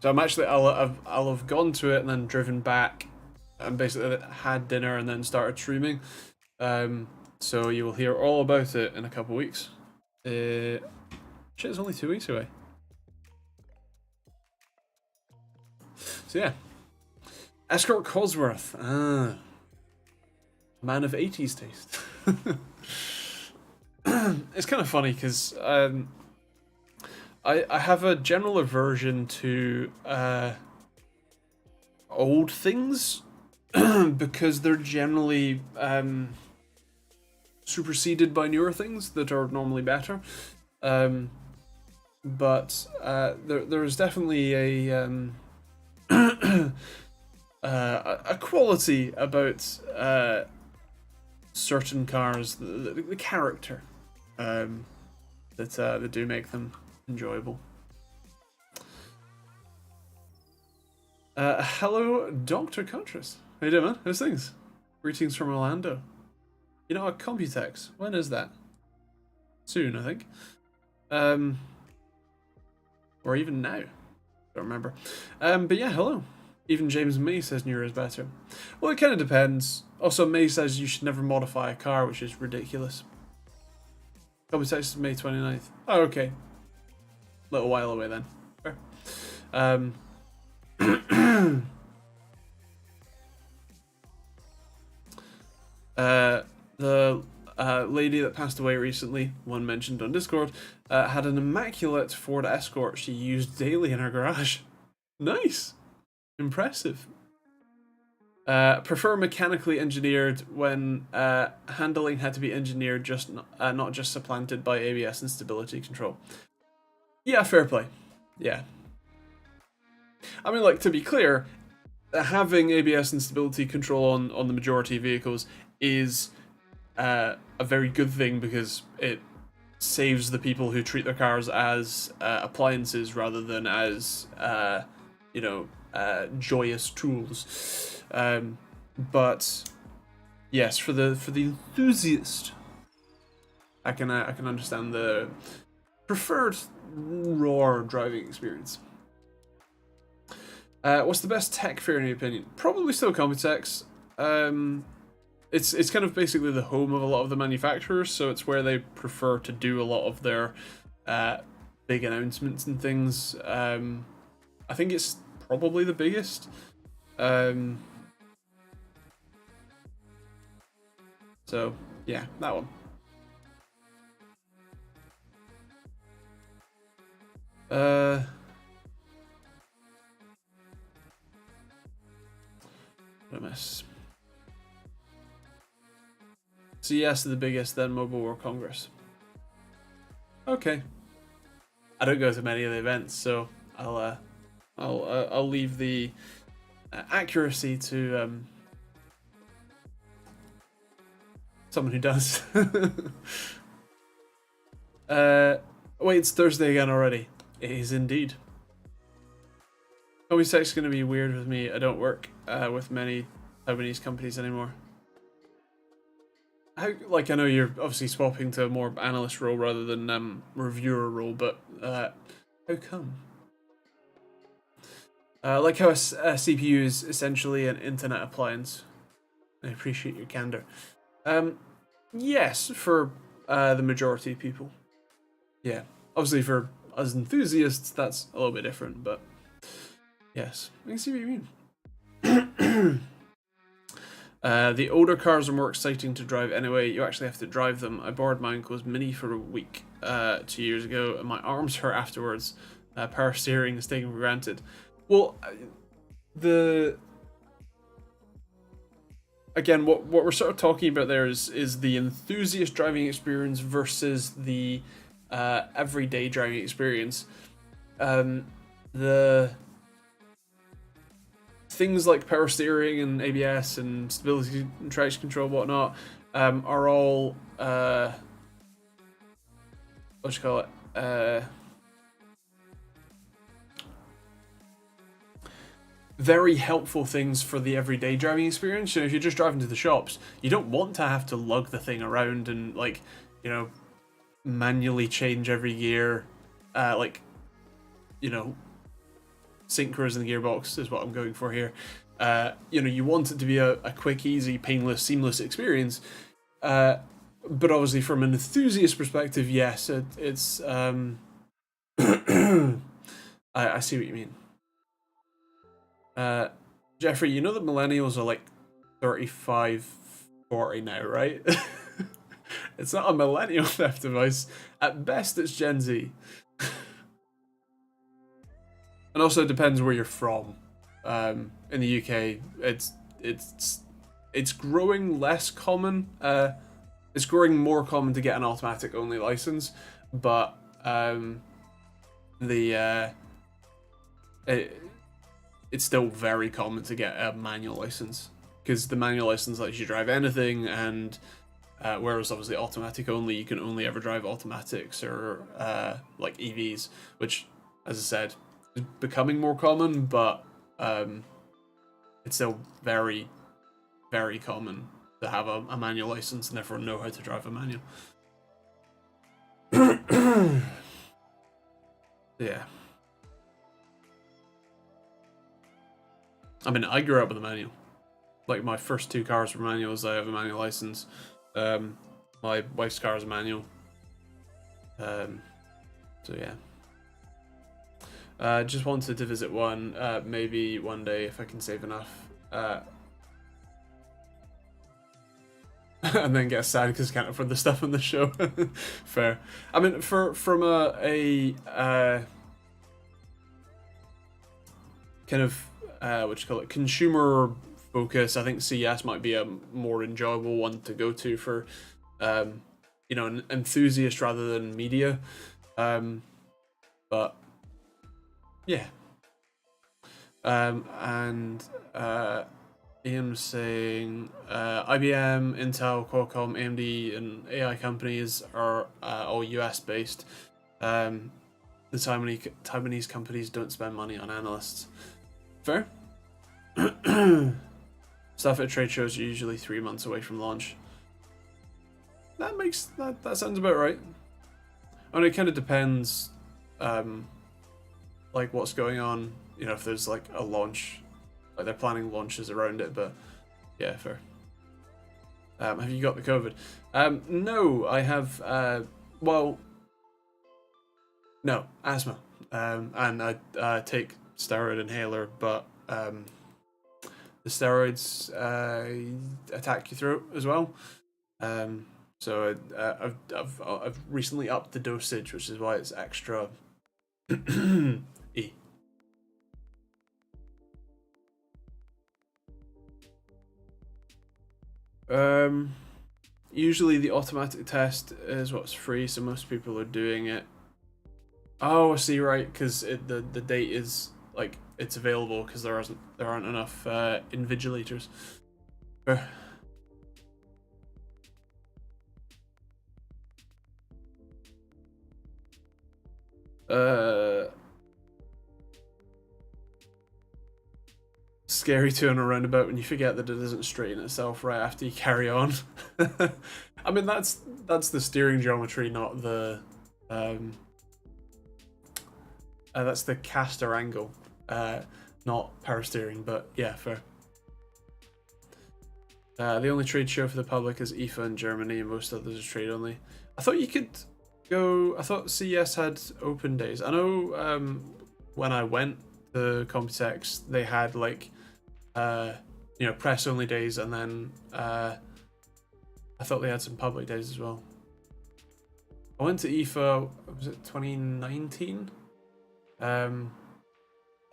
I'm actually I'll have gone to it and then driven back and basically had dinner and then started streaming. So you will hear all about it in a couple of weeks. Shit, it's only 2 weeks away. So yeah. Escort Cosworth. Man of 80s taste. It's kind of funny because I have a general aversion to old things because they're generally superseded by newer things that are normally better. But there's definitely a quality about certain cars, the character that do make them enjoyable. Hello, Dr. Contras. How you doing, man? How's things? Greetings from Orlando. You know, at Computex. When is that? Soon, I think. Or even now. Don't remember. But yeah, hello. Even James May says newer is better. Well, it kind of depends. Also, May says you should never modify a car, which is ridiculous. Computex is May 29th. Oh, okay. Little while away then. Fair. The lady that passed away recently, one mentioned on Discord, had an immaculate Ford Escort she used daily in her garage. Nice. Impressive. Prefer mechanically engineered when handling had to be engineered, not just supplanted by ABS and stability control. Yeah, fair play. Yeah. I mean, like, to be clear, having ABS and stability control on the majority of vehicles is a very good thing because it saves the people who treat their cars as appliances rather than as joyous tools. But yes, for the enthusiast, I can understand the preferred raw driving experience. What's the best tech fair in your opinion? Probably still Computex. It's kind of basically the home of a lot of the manufacturers, so it's where they prefer to do a lot of their big announcements and things. I think it's probably the biggest. So yeah, that one. What a mess. CES is the biggest, then Mobile World Congress. Okay. I don't go to many of the events, so I'll leave the accuracy to someone who does. Wait, it's Thursday again already. It is indeed. Comedy Tech's going to be weird with me. I don't work with many Taiwanese companies anymore. I know you're obviously swapping to a more analyst role rather than reviewer role, but how come? Like how a CPU is essentially an internet appliance. I appreciate your candor. Yes, for the majority of people. Yeah, obviously for us enthusiasts, that's a little bit different, but yes, I can see what you mean. The older cars are more exciting to drive anyway. You actually have to drive them. I borrowed my uncle's Mini for a week 2 years ago, and my arms hurt afterwards. Power steering is taken for granted. Well, again, what we're sort of talking about there is the enthusiast driving experience versus the everyday driving experience. The things like power steering and ABS and stability and traction control and whatnot are all what you call it, very helpful things for the everyday driving experience. So if you're just driving to the shops, you don't want to have to lug the thing around and manually change every gear, synchros in the gearbox is what I'm going for here. You want it to be a quick, easy, painless, seamless experience. But obviously, from an enthusiast perspective, yes, it's. I see what you mean. Jeffrey, you know that millennials are like 35, 40 now, right? It's not a millennial theft device. At best, it's Gen Z. And also it depends where you're from. In the UK, it's growing less common. It's growing more common to get an automatic only license, but it's still very common to get a manual license, because the manual license lets you drive anything, and whereas obviously automatic only, you can only ever drive automatics or like EVs, which, as I said, is becoming more common, but it's still very, very common to have a manual license and therefore know how to drive a manual. Yeah. I mean, I grew up with a manual. Like, my first 2 cars were manuals. I have a manual license. My wife's car is a manual. So yeah. Just wanted to visit one, maybe one day if I can save enough. And then get sad because I can't afford the stuff on the show. Fair. I mean, from a kind of what you call it, consumer focus, I think CES might be a more enjoyable one to go to for an enthusiast rather than media. But yeah. And Ian was saying IBM, Intel, Qualcomm, AMD, and AI companies are all US based. The Taiwanese companies don't spend money on analysts. Fair. Stuff at trade shows are usually 3 months away from launch. That sounds about right. And it kind of depends, like what's going on. If there's like a launch, like they're planning launches around it. But yeah, fair. Have you got the COVID? No, I have. No, asthma. And I take steroid inhaler, but the steroids attack your throat as well. So I've recently upped the dosage, which is why it's extra. E. Usually the automatic test is what's free, so most people are doing it. Oh, I see. Right, because the date is like it's available because there aren't enough invigilators. Uh, uh, Scary to on a roundabout when you forget that it doesn't straighten itself right after you carry on. I mean that's the steering geometry, not the um, that's the caster angle, not power steering. But yeah, fair. The only trade show for the public is IFA in Germany, and most others are trade only. I thought you could go. I thought CES had open days. I know when I went to Computex, they had like press only days, and then I thought they had some public days as well. I went to IFA. Was it 2019?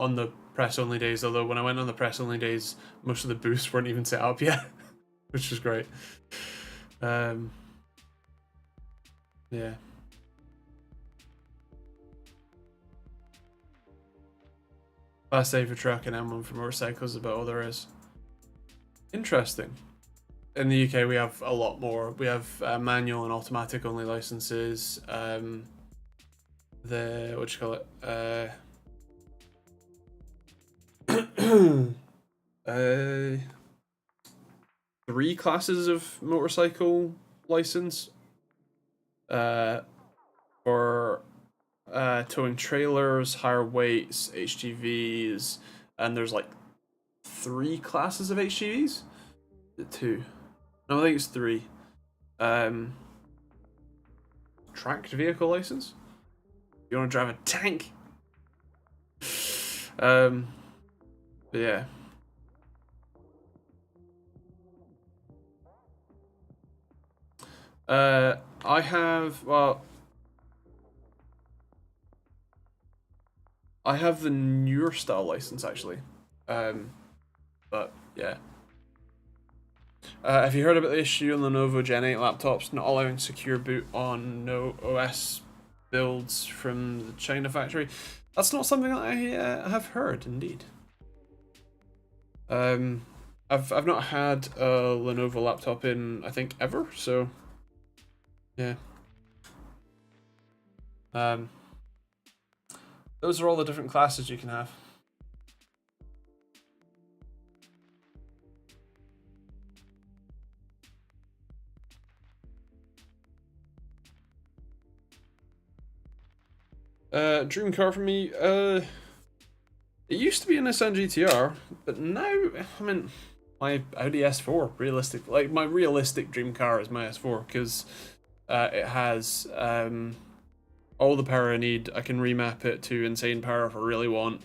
On the press only days. Although when I went on the press only days, most of the booths weren't even set up yet, which was great. Yeah. Class A for truck and M1 for motorcycles is about all there is. Interesting. In the UK, we have a lot more. We have manual and automatic only licenses. The what you call it? 3 classes of motorcycle license. For towing trailers, higher weights, HGVs, and there's like 3 classes of HGVs. 2. No, I think it's 3. Tracked vehicle license. You want to drive a tank? But yeah. I have I have the newer style license actually. But yeah. Have you heard about the issue on the Lenovo Gen 8 laptops not allowing secure boot on no OS builds from the China factory? That's not something that I have heard, indeed. I've not had a Lenovo laptop in I think ever, so yeah. Those are all the different classes you can have. Dream car for me, it used to be an Nissan GTR, but now, I mean, my Audi S4, realistic, like my realistic dream car is my S4, because it has all the power I need. I can remap it to insane power if I really want.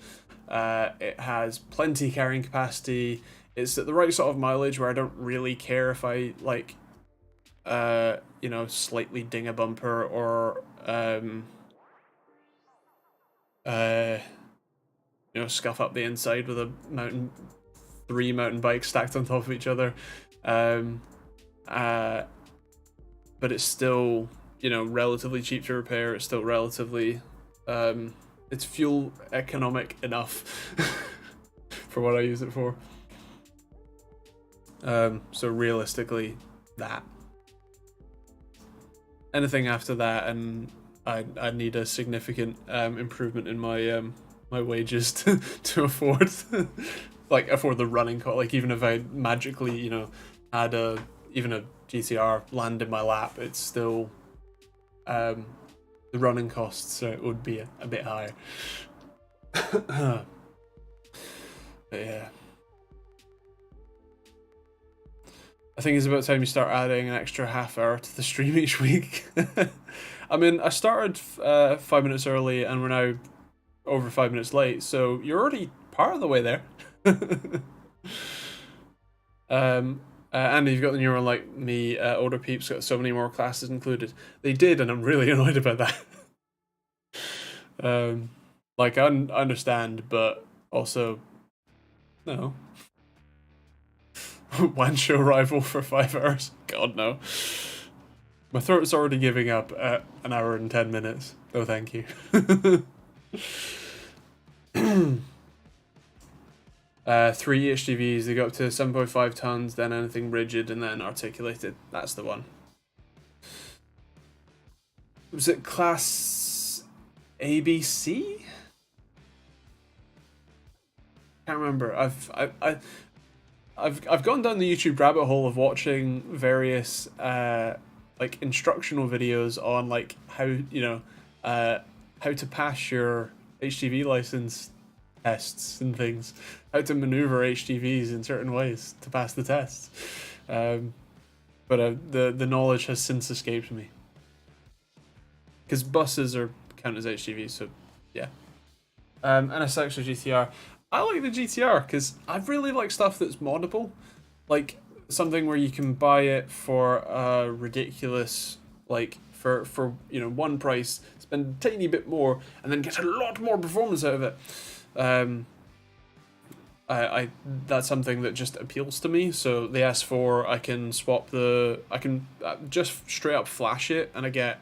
It has plenty carrying capacity. It's at the right sort of mileage where I don't really care if I like, slightly ding a bumper or scuff up the inside with a 3 mountain bikes stacked on top of each other. But it's still, relatively cheap to repair. It's still relatively, it's fuel economic enough for what I use it for. So realistically, that. Anything after that, and I need a significant improvement in my my wages to afford afford the running cost. Like even if I magically had even a GTR land in my lap, it's still the running costs would be a bit higher. But yeah. I think it's about time you start adding an extra half hour to the stream each week. I mean, I started 5 minutes early and we're now over 5 minutes late, so you're already part of the way there. And you've got the new one like me, older peeps got so many more classes included. They did, and I'm really annoyed about that. I understand, but also, no. One show rival for 5 hours? God, no. My throat's already giving up at an hour and 10 minutes. Oh, thank you. 3 HGVs, they go up to 7.5 tons, then anything rigid, and then articulated. That's the one. Was it class ABC? Can't remember. I've gone down the YouTube rabbit hole of watching various like instructional videos on like how how to pass your HGV license tests and things, how to maneuver HGVs in certain ways to pass the tests. But the knowledge has since escaped me. Because buses are counted as HGVs, so yeah. And a Saxo GTR. I like the GTR because I really like stuff that's moddable, like something where you can buy it for a ridiculous, like for one price, spend a tiny bit more, and then get a lot more performance out of it. I that's something that just appeals to me. So the S4, I can just straight up flash it, and I get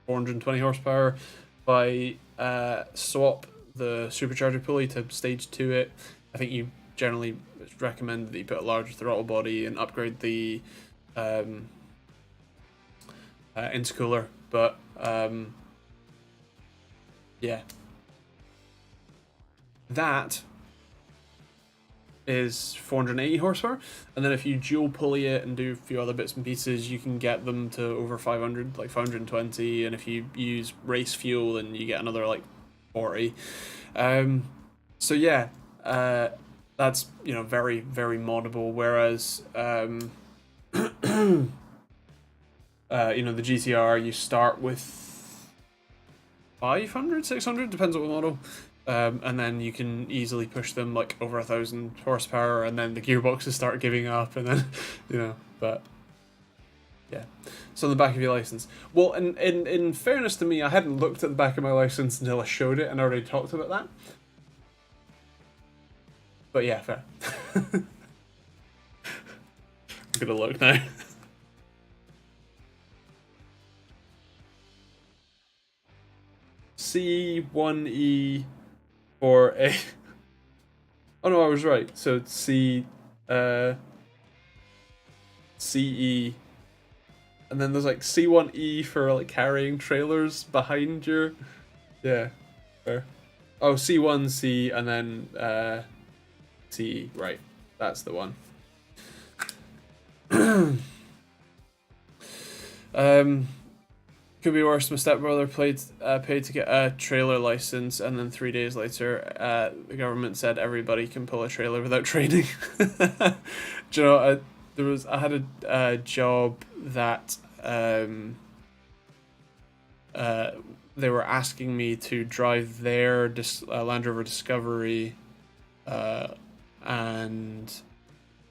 420 horsepower by swap the supercharger pulley to stage 2 it. I think you generally recommend that you put a larger throttle body and upgrade the intercooler, but yeah, that is 480 horsepower, and then if you dual pulley it and do a few other bits and pieces, you can get them to over 500, like 520, and if you use race fuel, then you get another like 40. So yeah, that's very, very moddable, whereas the GTR, you start with 500, 600, depends on the model. And then you can easily push them like over 1,000 horsepower, and then the gearboxes start giving up, and then but yeah. So on the back of your license, well, in fairness to me, I hadn't looked at the back of my license until I showed it, and I already talked about that. But yeah, fair. I'm gonna look now. C1E for a. Oh no, I was right. So it's CE, and then there's like C1E for like carrying trailers behind your. Yeah, fair. Oh, C1C and then CE. Right, that's the one. Could be worse. My stepbrother paid to get a trailer license, and then 3 days later, the government said everybody can pull a trailer without training. Do you know, I had a job that they were asking me to drive their Land Rover Discovery, and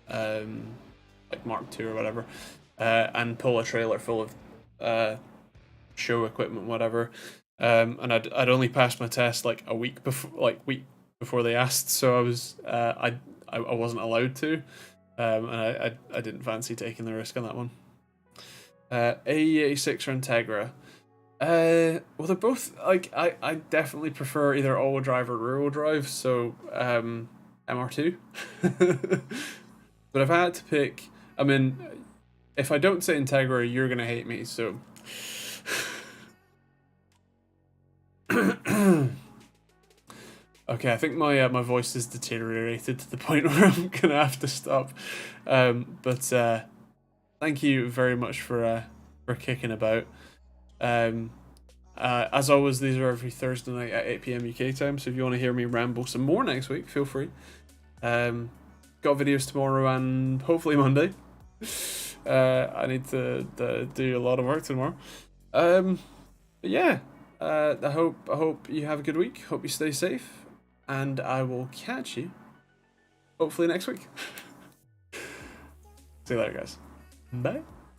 like Mark II or whatever, and pull a trailer full of show equipment, whatever, and I'd only passed my test like a week before they asked, so I was I wasn't allowed to, and I didn't fancy taking the risk on that one. AE86 or Integra. Well, they're both like I definitely prefer either all-wheel drive or rear-wheel drive, so MR2. But if I had to pick, I mean, if I don't say Integra, you're gonna hate me, so. Okay, I think my voice has deteriorated to the point where I'm gonna have to stop. But thank you very much for kicking about. As always, these are every Thursday night at 8 PM UK time. So if you want to hear me ramble some more next week, feel free. Got videos tomorrow and hopefully Monday. I need to do a lot of work tomorrow. But yeah. I hope you have a good week. Hope you stay safe, and I will catch you hopefully next week. See you later, guys. Bye.